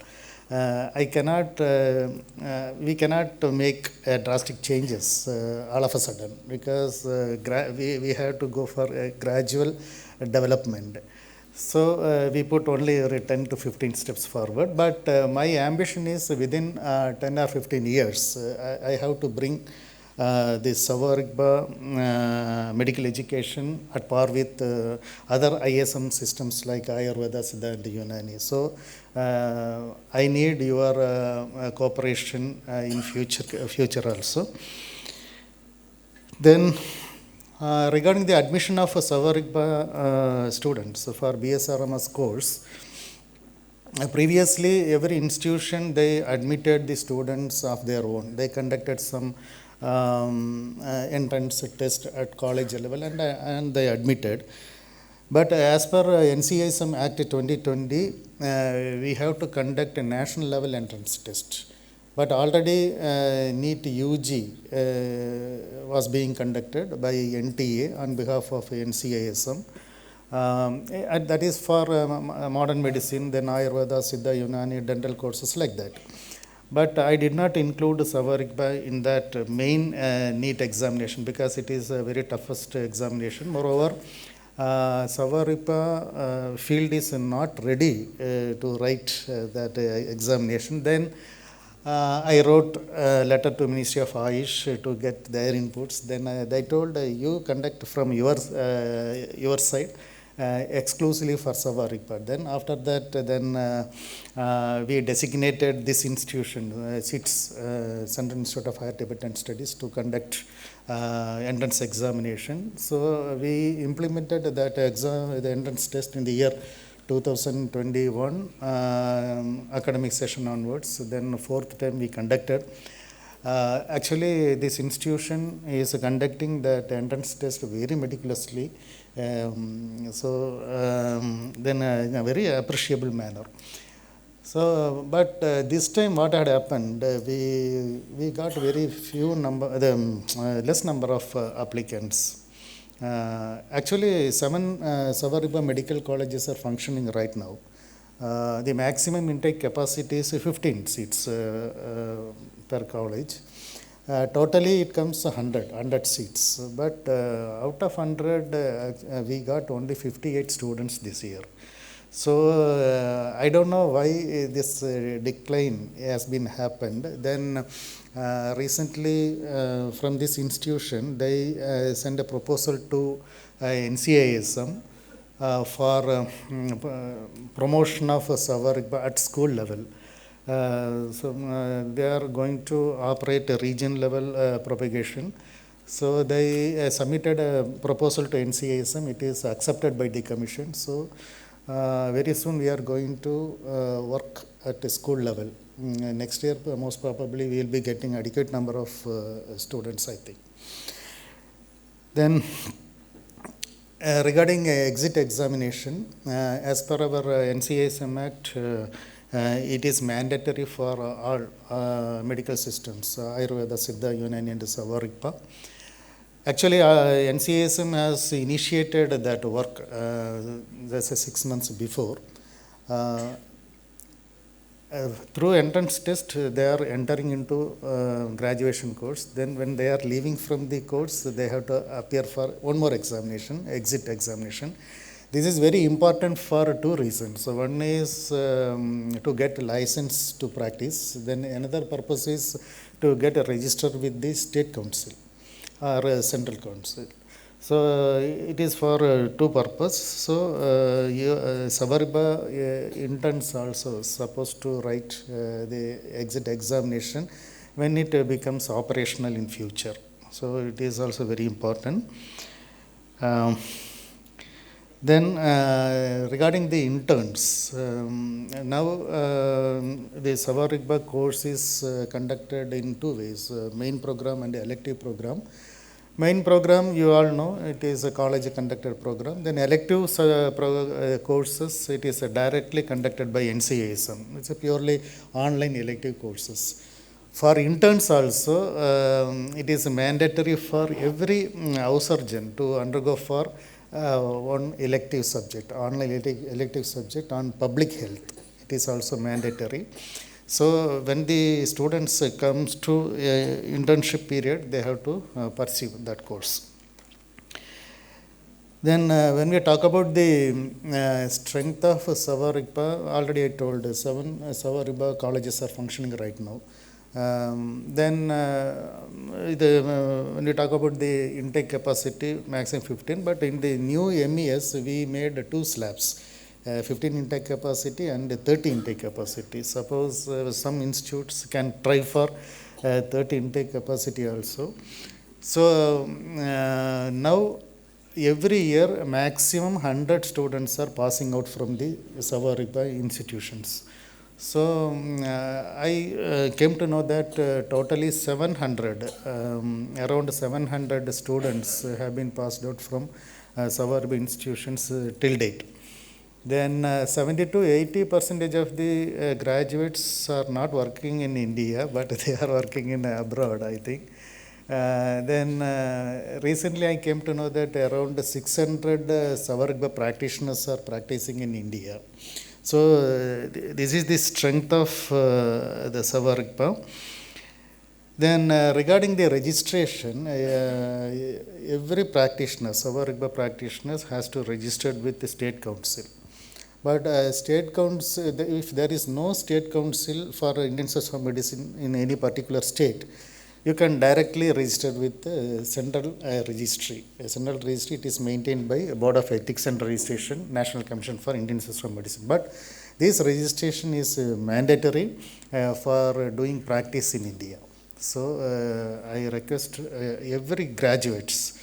We cannot make drastic changes all of a sudden, because we have to go for a gradual development. So we put only 10 to 15 steps forward, but my ambition is within 10 or 15 years, I have to bring the SOWA-RIGPA medical education at par with other ISM systems like Ayurveda, Siddha, and Unani. So I need your cooperation in future also. Then regarding the admission of SOWA-RIGPA students for BSRMS course, previously every institution they admitted the students of their own. They conducted some entrance test at college level and they admitted. But as per NCISM Act 2020, we have to conduct a national level entrance test. But already NEET UG was being conducted by NTA on behalf of NCISM. And that is for modern medicine, then Ayurveda, Siddha, Unani, dental courses like that. But I did not include Sowarigpa in that main NEET examination because it is a very toughest examination. Moreover, Sowarigpa field is not ready to write that examination. Then I wrote a letter to Ministry of Ayush to get their inputs. Then they told you conduct from your side. Exclusively for SOWA-RIGPA. Then after that, we designated this institution, SITS, Central Institute of Higher Tibetan Studies, to conduct entrance examination. So we implemented that the entrance test in the year 2021 academic session onwards. Then fourth time we conducted. Actually, this institution is conducting that entrance test very meticulously. In a very appreciable manner. So, but this time what had happened, we got very few less number of applicants. Actually, 7 SOWA-RIGPA medical colleges are functioning right now. The maximum intake capacity is 15 seats per college. Totally it comes 100 seats, but out of 100 we got only 58 students this year. So I don't know why this decline has been happened. Then recently from this institution they sent a proposal to NCISM for promotion of SOWA-RIGPA at school level. They are going to operate a region level propagation. So they submitted a proposal to NCISM. It is accepted by the commission. So very soon we are going to work at a school level. Next year most probably we will be getting adequate number of students, I think. Then regarding exit examination, as per our NCISM Act, it is mandatory for all medical systems, Ayurveda, Siddha, Unani, and SOWA-RIGPA. Actually, NCISM has initiated that work that's 6 months before. Through entrance test, they are entering into graduation course. Then when they are leaving from the course, they have to appear for one more examination, exit examination. This is very important for 2 reasons. So one is to get a license to practice. Then another purpose is to get a register with the state council or central council. So it is for 2 purposes. So SOWA-RIGPA interns also supposed to write the exit examination when it becomes operational in future. So it is also very important. Then regarding the interns, now the SOWA-RIGPA course is conducted in 2 ways, main program and elective program. Main program, you all know, it is a college conducted program. Then elective courses, it is directly conducted by NCISM. It's a purely online elective courses. For interns also, it is mandatory for every house surgeon to undergo for one elective subject, online elective subject on public health. It is also mandatory. So when the students comes to internship period, they have to pursue that course. Then when we talk about the strength of SOWA-RIGPA, already I told 7 SOWA-RIGPA colleges are functioning right now. When you talk about the intake capacity, maximum 15, but in the new MES, we made 2 slabs, 15 intake capacity and 30 intake capacity. Suppose some institutes can try for 30 intake capacity also. So now every year maximum 100 students are passing out from the SOWA-RIGPA institutions. So I came to know that totally 700, around 700 students have been passed out from SOWA-RIGPA institutions till date. Then 70 to 80% of the graduates are not working in India, but they are working in abroad, I think. Recently I came to know that around 600 SOWA-RIGPA practitioners are practicing in India. So this is the strength of the SOWA-RIGPA. Then regarding the registration, every practitioner, SOWA-RIGPA practitioners has to register with the state council. But state council, if there is no state council for Indian Society of Medicine in any particular state, you can directly register with central registry. A central registry, it is maintained by Board of Ethics and Registration, National Commission for Indian Society of Medicine. But this registration is mandatory for doing practice in India. So I request every graduates,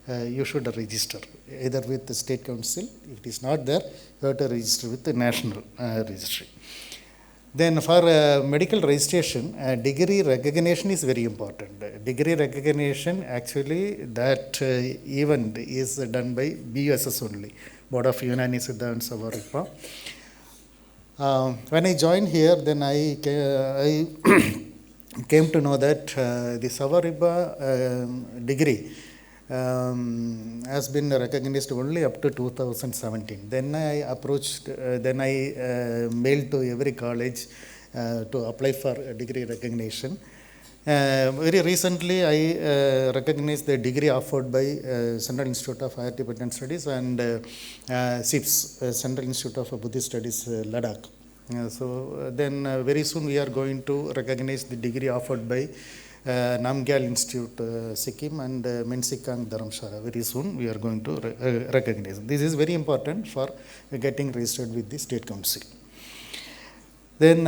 you should register either with the state council. If it is not there, you have to register with the national registry. Then for medical registration, degree recognition is very important. Degree recognition, actually that event is done by BUSS only, Board of Unani Siddha and SOWA-RIGPA. When I joined here, then I came to know that the SOWA-RIGPA degree has been recognized only up to 2017. Then I approached, mailed to every college to apply for degree recognition. Very recently, I recognized the degree offered by Central Institute of Higher Tibetan Studies and CIPS, Central Institute of Buddhist Studies, Ladakh. So then very soon we are going to recognize the degree offered by Namgyal Institute, Sikkim, and Mensikang, Dharamshala. Very soon we are going to recognize. This is very important for getting registered with the State Council. Then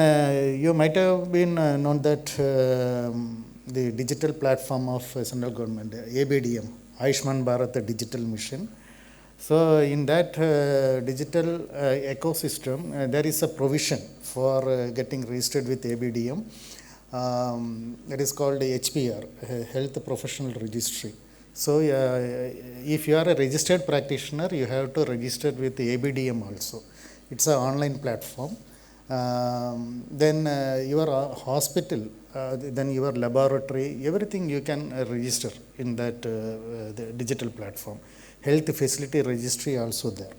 you might have been known that the digital platform of central government, ABDM, Ayushman Bharat Digital Mission. So in that digital ecosystem, there is a provision for getting registered with ABDM. It is called HPR, Health Professional Registry. So if you are a registered practitioner, you have to register with the ABDM also. It's an online platform. Then your hospital, then your laboratory, everything you can register in that the digital platform. Health facility registry also there.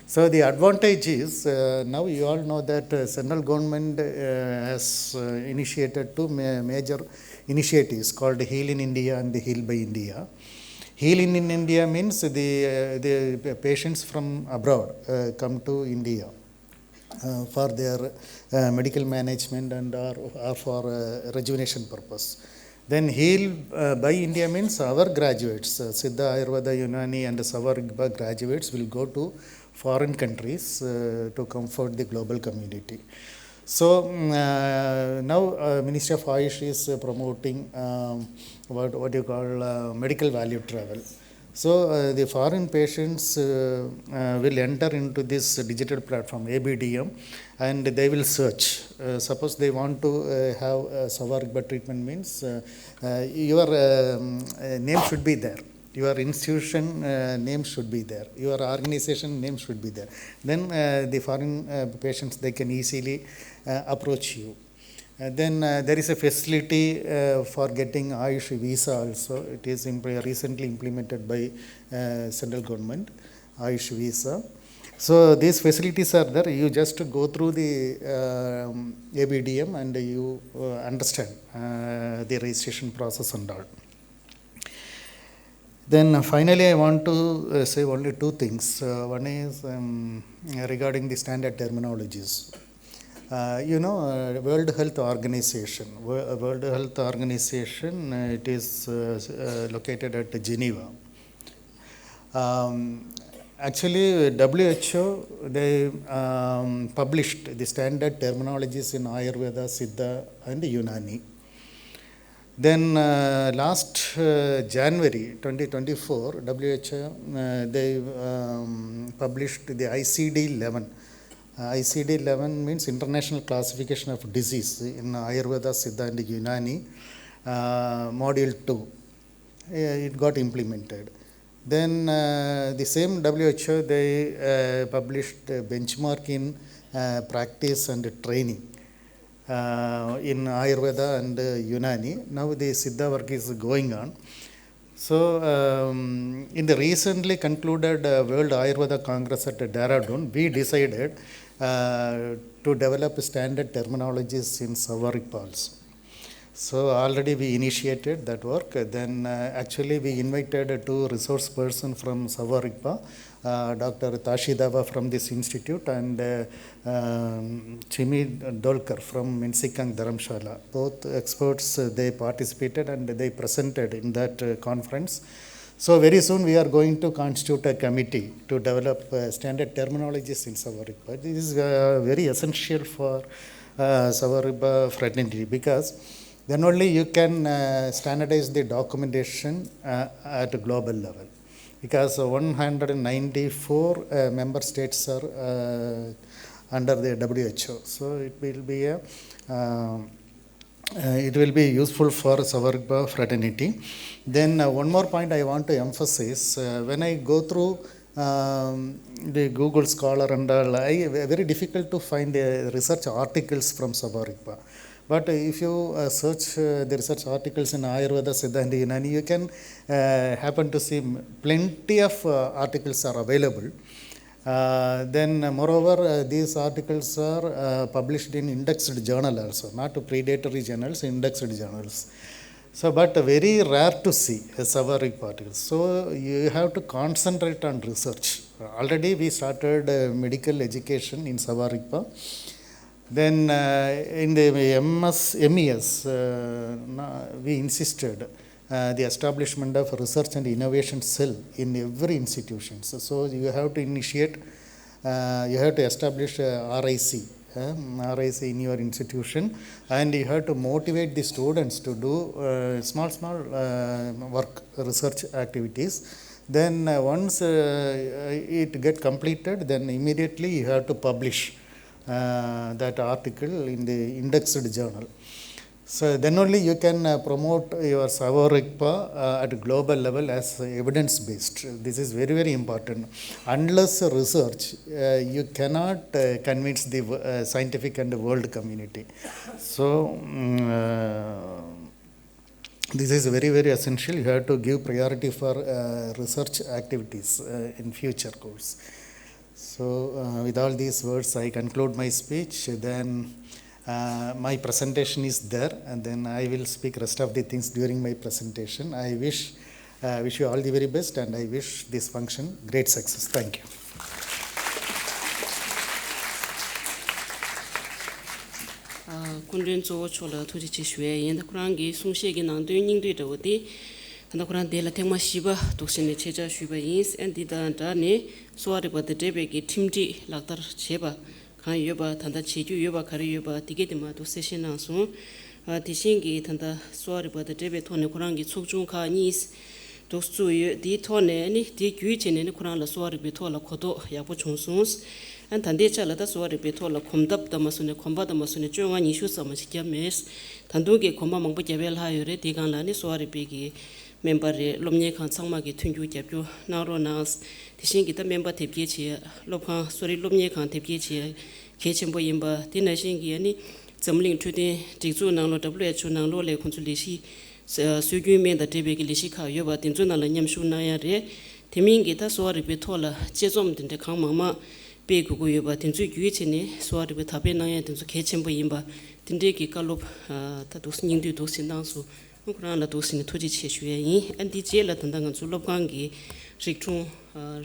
So the advantage is, now you all know that central government has initiated 2 major initiatives called Heal in India and the Heal by India. Heal in India means the patients from abroad come to India for their medical management and or for rejuvenation purpose. Then Heal by India means our graduates, Siddha, Ayurveda, Unani and SOWA-RIGPA graduates will go to foreign countries to comfort the global community. So now Ministry of Ayush is promoting what you call medical value travel. So the foreign patients will enter into this digital platform ABDM and they will search. Suppose they want to have SOWA-RIGPA treatment means your name should be there. Your institution name should be there. Your organization name should be there. Then the foreign patients, they can easily approach you. Then there is a facility for getting Ayush visa also. It is recently implemented by central government, Ayush visa. So these facilities are there. You just go through the ABDM and you understand the registration process and all. Then finally, I want to say only 2 things. One is regarding the standard terminologies. World Health Organization. World Health Organization, it is located at Geneva. Actually, WHO, they published the standard terminologies in Ayurveda, Siddha and Unani. Then last January 2024, WHO, they published the ICD-11. ICD-11 means International Classification of Disease in Ayurveda, Siddha and Unani, Module 2. It got implemented. Then the same WHO, they published a benchmark in practice and training in Ayurveda and Unani. Now the Siddha work is going on. So in the recently concluded World Ayurveda Congress at Dehradun, we decided to develop standard terminologies in SOWA-RIGPA also. So already we initiated that work. Then actually we invited two resource persons from SOWA-RIGPA, Dr. Tashidava from this institute and Chimi Dolkar from Mensikang Dharamshala. Both experts, they participated and they presented in that conference. So very soon we are going to constitute a committee to develop standard terminologies in SOWA-RIGPA. This is very essential for SOWA-RIGPA fraternity, because then only you can standardize the documentation at a global level. Because 194 member states are under the WHO. So it will be useful for SOWA-RIGPA fraternity. Then one more point I want to emphasize, when I go through the Google Scholar and all, very difficult to find research articles from SOWA-RIGPA. But if you search the research articles in Ayurveda, Siddha and Unani, you can happen to see plenty of articles are available. Then moreover, these articles are published in indexed journal also, not predatory journals, indexed journals. So, but very rare to see SOWA-RIGPA articles. So, you have to concentrate on research. Already we started medical education in SOWA-RIGPA. Then in the MES, we insisted the establishment of research and innovation cell in every institution. So you have to initiate, you have to establish RIC in your institution, and you have to motivate the students to do small work research activities. Then once it get completed, then immediately you have to publish that article in the indexed journal. So then only you can promote your SOWA-RIGPA at a global level as evidence based. This is very, very important. Unless research, you cannot convince the scientific and the world community. So this is very, very essential. You have to give priority for research activities in future course. So with all these words, I conclude my speech. Then my presentation is there, and then I will speak rest of the things during my presentation. I wish you all the very best, and I wish this function great success. Thank you. Kunren zo chola thuji chi shwe yin da kurang gi sung she gi nang de ning de de de da kurang de la thema shiba to sine cheja shwe yin and da ne SOWA-RIGPA de debe gi timdi laktar cheba kan yoba tanda cheju yoba kari yoba tige de ma to session na so ti singi tanda SOWA-RIGPA de debe thone kurang gi chukjung kha ni to su di thone ni di gyu chene ni kurang la SOWA-RIGPA thola khodo ya po chungsus and tande chala da SOWA-RIGPA thola khomdap da masune khomba da masune chonga ni shu sama chikya mes tandu ge khomba mangpa jabel ha yore de gang la ni SOWA-RIGPA gi member re lomnye khan changma gi thungju japju naro nas tishin gi ta member tepje chi lopha sori lomnye khan tepje chi khechembo yimba tina shin gi ani zamling thude jigzu nang lo WHO nang lo le khunchu lishi sugyu me da tebe gi lishi kha yoba tinzu na la nyamshu na ya re timing gi ta SOWA-RIGPA thola chezom din de khang mama pe gu gu yoba tinzu gyu chi ne SOWA-RIGPA thabe na ya tinzu khechembo yimba tinde gi kalop ta dos ning du dos sin dang su Kurang la dosin thuji che shwe yin and di je la tanda ngan zu lob gang gi rikchung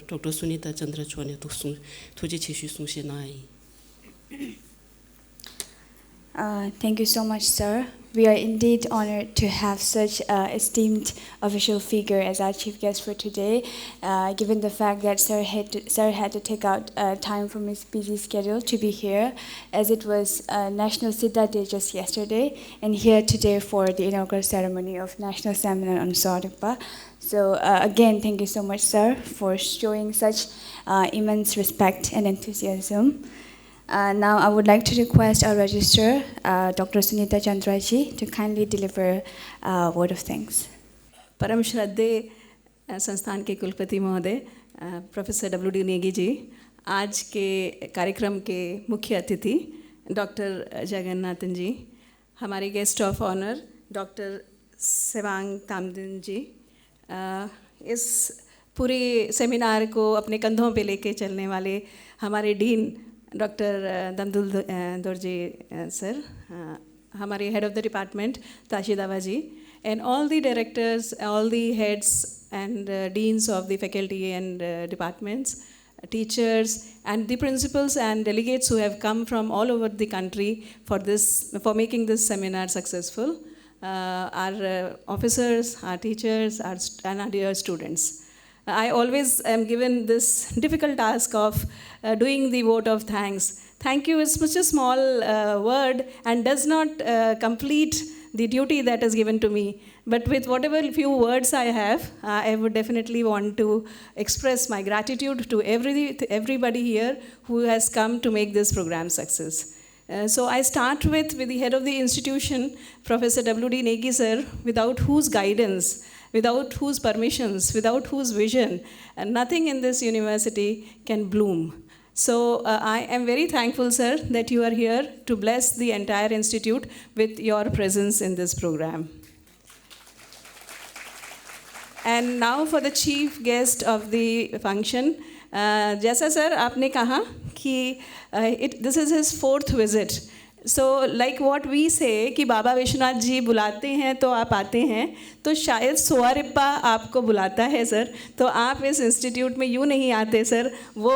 Dr. Sunita Chandra Chwane thuji che shwe sung she na yi Thank you so much, sir. We are indeed honored to have such an esteemed official figure as our chief guest for today, given the fact that sir had to take out time from his busy schedule to be here, as it was National Siddha Day just yesterday, and here today for the inaugural ceremony of National Seminar on SOWA-RIGPA. So again, thank you so much, sir, for showing such immense respect and enthusiasm. Now I would like to request our registrar, Dr. Sunita Chandraji, to kindly deliver a word of thanks. परम श्रद्धेय संस्थान के कुलपति महोदय professor W.D. Negi ji, आज के कार्यक्रम के मुख्य अतिथि डॉक्टर जगन्नाथन जी, हमारे guest of honour doctor Tsewang Tamdin ji, इस पूरे सेमिनार को अपने कंधों पे लेके चलने वाले हमारे dean doctor Damdul Dorjee sir, हमारे head of the department Tashi Dawa ji, and all the directors, all the heads and deans of the faculty and departments, teachers, and the principals and delegates who have come from all over the country for making this seminar successful, our officers, our teachers, and our dear students. I always am given this difficult task of doing the vote of thanks. Thank you is such a small word and does not complete the duty that is given to me. But with whatever few words I have, I would definitely want to express my gratitude to everybody here who has come to make this program success. So I start with the head of the institution, Professor W.D. Negi sir, without whose guidance, without whose permissions, without whose vision, nothing in this university can bloom. So I am very thankful, sir, that you are here to bless the entire institute with your presence in this program. And now for the chief guest of the function. जैसा sir आपने कहा कि this is his fourth visit. So like what we say कि बाबा विश्वनाथ जी बुलाते हैं तो आप आते हैं, तो शायद सोवारिप्पा आपको बुलाता है सर, तो आप इस इंस्टीट्यूट में यूँ नहीं आते सर. वो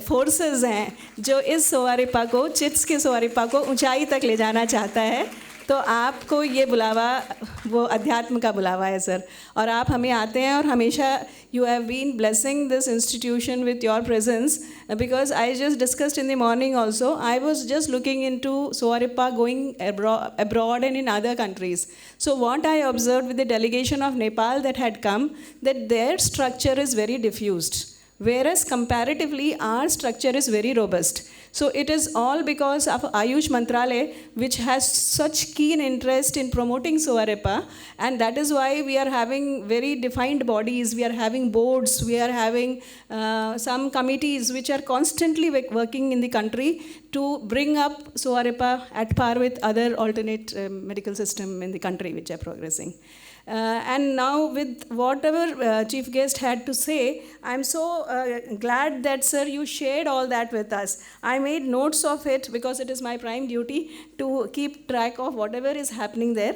फोर्सेस हैं जो इस सोवारिप्पा को, चिट्स के सोवारिप्पा को ऊंचाई तक ले जाना चाहता है, तो आपको ये बुलावा वो अध्यात्म का बुलावा है सर. और आप हमें आते हैं और हमेशा you have been blessing this institution with your presence, because I just discussed in the morning also, I was just looking into Sowarigpa going abroad and in other countries. So what I observed with the delegation of Nepal that had come, that their structure is very diffused, whereas comparatively our structure is very robust. So it is all because of Ayush Mantralaya, which has such keen interest in promoting Sowarigpa, and that is why we are having very defined bodies, we are having boards, we are having some committees which are constantly working in the country to bring up Sowarigpa at par with other alternate medical system in the country which are progressing. And now with whatever chief guest had to say, I'm so glad that sir you shared all that with us. I made notes of it because it is my prime duty to keep track of whatever is happening there.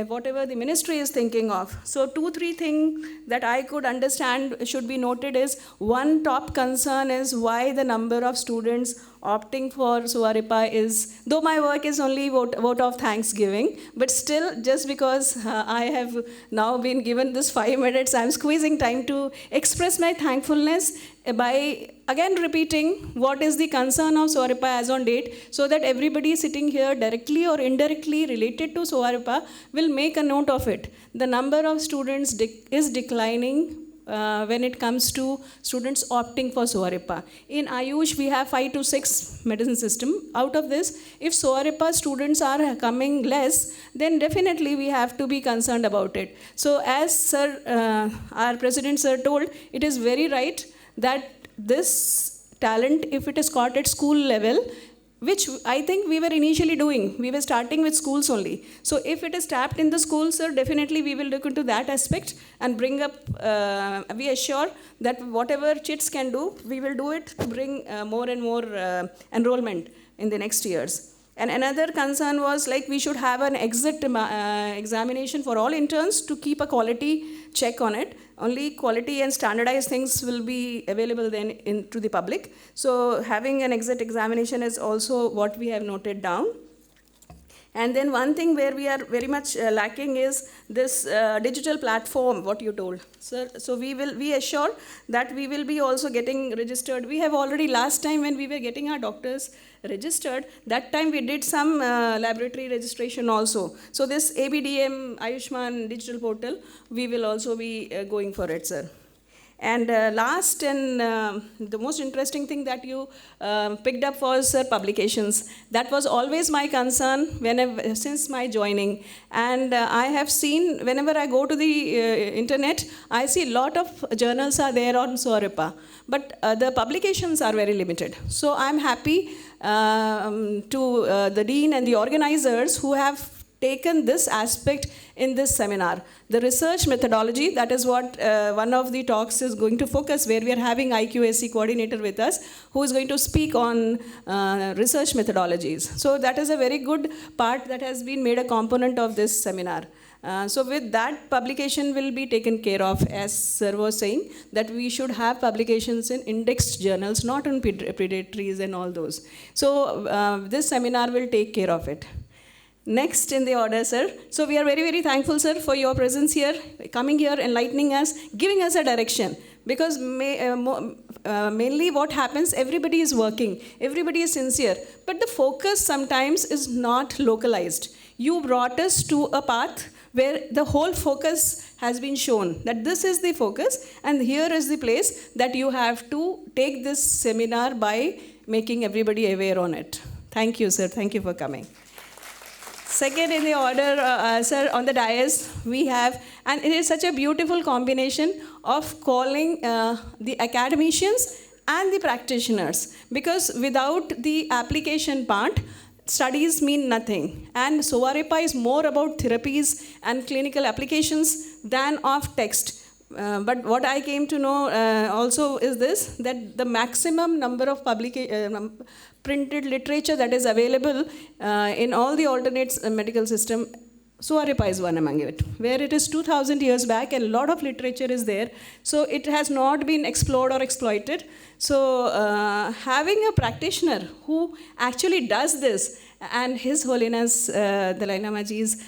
Whatever the ministry is thinking of. So 2-3 things that I could understand should be noted is, one top concern is why the number of students opting for Sowarigpa is, though my work is only vote of thanksgiving, but still just because I have now been given this 5 minutes, I'm squeezing time to express my thankfulness by again repeating what is the concern of Sowarigpa as on date, so that everybody sitting here directly or indirectly related to Sowarigpa will make a note of it. The number of students is declining when it comes to students opting for Sowarigpa. In Ayush, we have 5 to 6 medicine system. Out of this, if Sowarigpa students are coming less, then definitely we have to be concerned about it. So as sir, our president sir told, it is very right that this talent, if it is caught at school level, which I think we were initially doing, we were starting with schools only. So if it is tapped in the schools, sir, definitely we will look into that aspect and bring up, we assure that whatever chits can do, we will do it to bring more and more enrollment in the next years. And another concern was like we should have an exit examination for all interns to keep a quality check on it. Only quality and standardized things will be available then to the public. So having an exit examination is also what we have noted down. And then one thing where we are very much lacking is this digital platform, what you told. So we assure that we will be also getting registered. We have already, last time when we were getting our doctors registered, that time we did some laboratory registration also. So this ABDM, Ayushman digital portal, we will also be going for it, sir. And last and the most interesting thing that you picked up was publications. That was always my concern since my joining. And I have seen, whenever I go to the internet, I see a lot of journals are there on SOWA-RIGPA. But the publications are very limited. So I'm happy to the dean and the organizers who have taken this aspect in this seminar. The research methodology, that is what one of the talks is going to focus, where we are having IQAC coordinator with us, who is going to speak on research methodologies. So that is a very good part that has been made a component of this seminar. So with that, publication will be taken care of, as sir was saying, that we should have publications in indexed journals, not on predatories and all those. So this seminar will take care of it. Next in the order, sir. So we are very, very thankful, sir, for your presence here, coming here, enlightening us, giving us a direction. Because mainly what happens, everybody is working, everybody is sincere, but the focus sometimes is not localized. You brought us to a path where the whole focus has been shown, that this is the focus, and here is the place that you have to take this seminar by making everybody aware on it. Thank you, sir. Thank you for coming. Second in the order, sir, on the dais, we have, and it is such a beautiful combination of calling the academicians and the practitioners, because without the application part, studies mean nothing. And SOWA-RIGPA is more about therapies and clinical applications than of text. But what I came to know also is this, that the maximum number of printed literature that is available in all the alternate medical system, SOWA-RIGPA is one among it, where it is 2000 years back and a lot of literature is there. So it has not been explored or exploited. So having a practitioner who actually does this, and His Holiness Dalai Lamaji's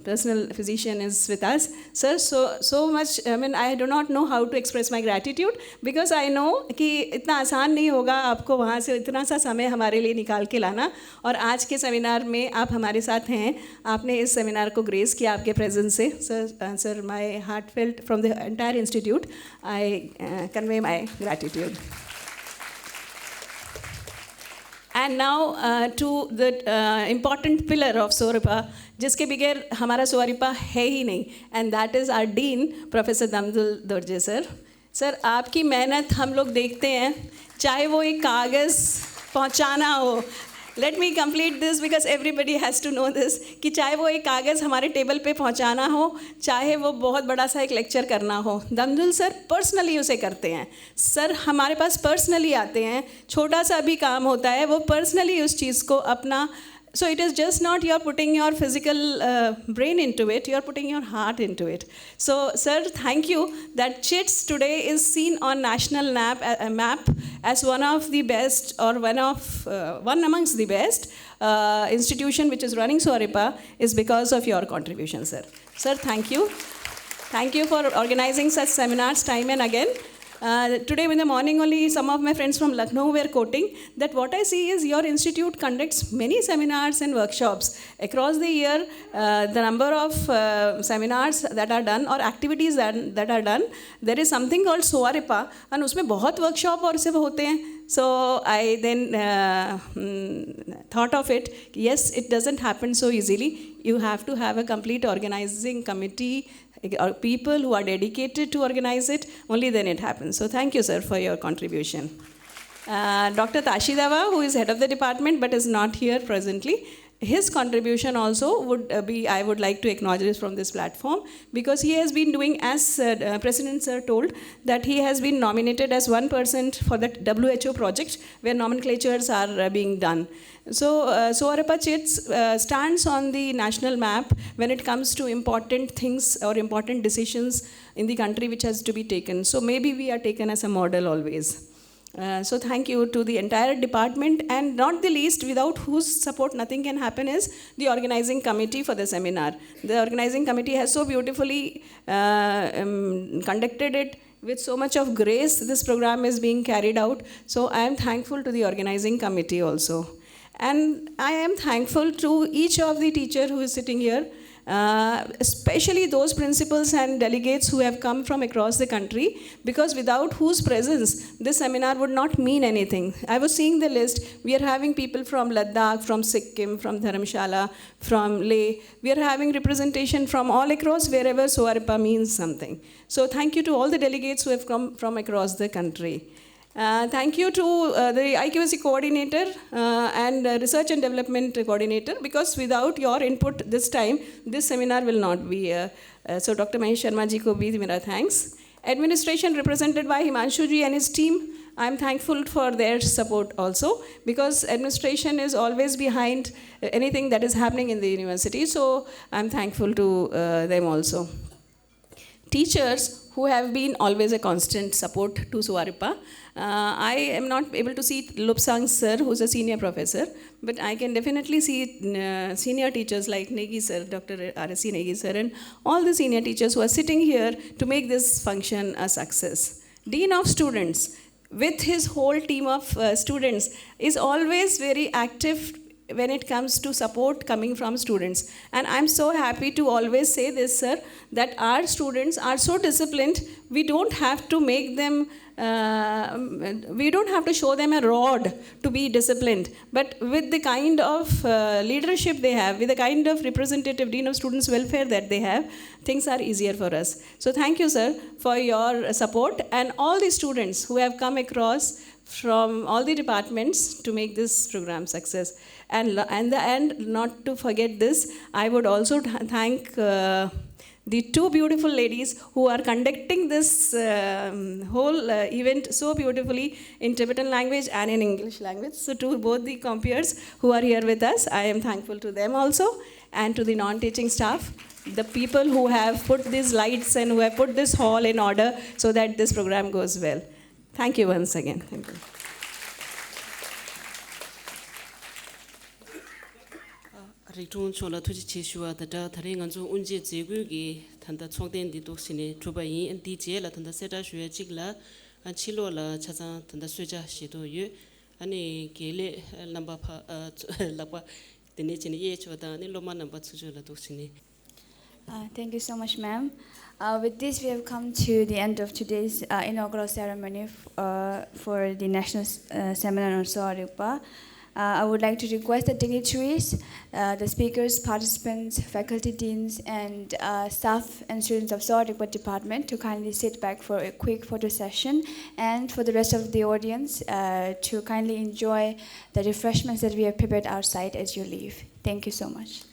personal physician is with us. Sir, so much, I mean, I do not know how to express my gratitude, because I know कि इतना आसान नहीं होगा आपको वहाँ से इतना सा समय हमारे लिए निकाल के लाना, और आज के सेमिनार में आप हमारे साथ हैं, आपने इस सेमिनार को ग्रेस किया आपके प्रेजेंस से. Sir, my heartfelt from the entire institute, I convey my gratitude. And now to the important pillar of SOWA-RIGPA, जिसके बगैर हमारा SOWA-RIGPA है ही नहीं, and that is our Dean, Professor Damdul Dorje sir. Sir, आपकी मेहनत हम लोग देखते हैं, चाहे वो एक कागज़ पहुंचाना हो. Let me complete this because everybody has to know this, कि चाहे वो एक कागज़ हमारे टेबल पे पहुंचाना हो, चाहे वो बहुत बड़ा सा एक लेक्चर करना हो, दमदुल सर पर्सनली उसे करते हैं. सर हमारे पास पर्सनली आते हैं, छोटा सा भी काम होता है वो पर्सनली उस चीज़ को अपना. So it is just not you're putting your physical brain into it, you're putting your heart into it. So, sir, thank you that CHITS today is seen on national map as one of the best, or one amongst the best institution which is running SOWA-RIGPA is because of your contribution, sir. Sir, thank you. Thank you for organizing such seminars time and again. Today in the morning only some of my friends from Lucknow were quoting that what I see is your institute conducts many seminars and workshops. Across the year, the number of seminars that are done or activities that are done, there is something called SOWA-RIGPA and उसमें बहुत workshop और सब होते हैं. So I then thought of it, yes, it doesn't happen so easily. You have to have a complete organizing committee, or people who are dedicated to organize it, only then it happens. So thank you, sir, for your contribution. Dr. Tashidava, who is head of the department but is not here presently, his contribution also would be, I would like to acknowledge from this platform, because he has been doing, as President Sir told, that he has been nominated as 1% for the WHO project where nomenclatures are being done. So SOWA-RIGPA CHITS stands on the national map when it comes to important things or important decisions in the country which has to be taken. So maybe we are taken as a model always. So thank you to the entire department, and not the least, without whose support nothing can happen, is the organizing committee for the seminar. The organizing committee has so beautifully conducted it with so much of grace. This program is being carried out. So I am thankful to the organizing committee also. And I am thankful to each of the teacher who is sitting here, especially those principals and delegates who have come from across the country, because without whose presence this seminar would not mean anything. I was seeing the list. We are having people from Ladakh, from Sikkim, from Dharamshala, from Leh. We are having representation from all across wherever SOWA-RIGPA means something. So thank you to all the delegates who have come from across the country. Thank you to the IQAC coordinator and research and development coordinator, because without your input this time, this seminar will not be here. So Dr. Mahesh Sharma ji ko bhi mera thanks. Administration represented by Himanshu ji and his team, I'm thankful for their support also, because administration is always behind anything that is happening in the university. So I'm thankful to them also. Teachers who have been always a constant support to SOWA-RIGPA. I am not able to see Lupsang sir, who's a senior professor, but I can definitely see senior teachers like Negi sir, Dr. R.S.C. Negi sir, and all the senior teachers who are sitting here to make this function a success. Dean of Students, with his whole team of students, is always very active when it comes to support coming from students. And I'm so happy to always say this, sir, that our students are so disciplined, we don't have to make them, we don't have to show them a rod to be disciplined. But with the kind of leadership they have, with the kind of representative Dean of Students Welfare that they have, things are easier for us. So thank you, sir, for your support, and all the students who have come across from all the departments to make this program success. And not to forget this, I would also thank the two beautiful ladies who are conducting this whole event so beautifully in Tibetan language and in English language. So to both the compeers who are here with us, I am thankful to them also, and to the non-teaching staff, the people who have put these lights and who have put this hall in order so that this program goes well. Thank you once again. Thank you. Ritung chola tuji chishua the da taringanzo unje zegugi tanda chongden di doksine tubayi and DJ la tanda seta shue chigla and chilo la chaza tanda suja shido yu ani gele lamba pa lapa the nichini ye chwada ni loma number tuju la doksine. Thank you so much, ma'am. With this, we have come to the end of today's inaugural ceremony for the National Seminar on SOWA-RIGPA. I would like to request the dignitaries, the speakers, participants, faculty deans, and staff and students of SOWA-RIGPA department to kindly sit back for a quick photo session, and for the rest of the audience to kindly enjoy the refreshments that we have prepared outside as you leave. Thank you so much.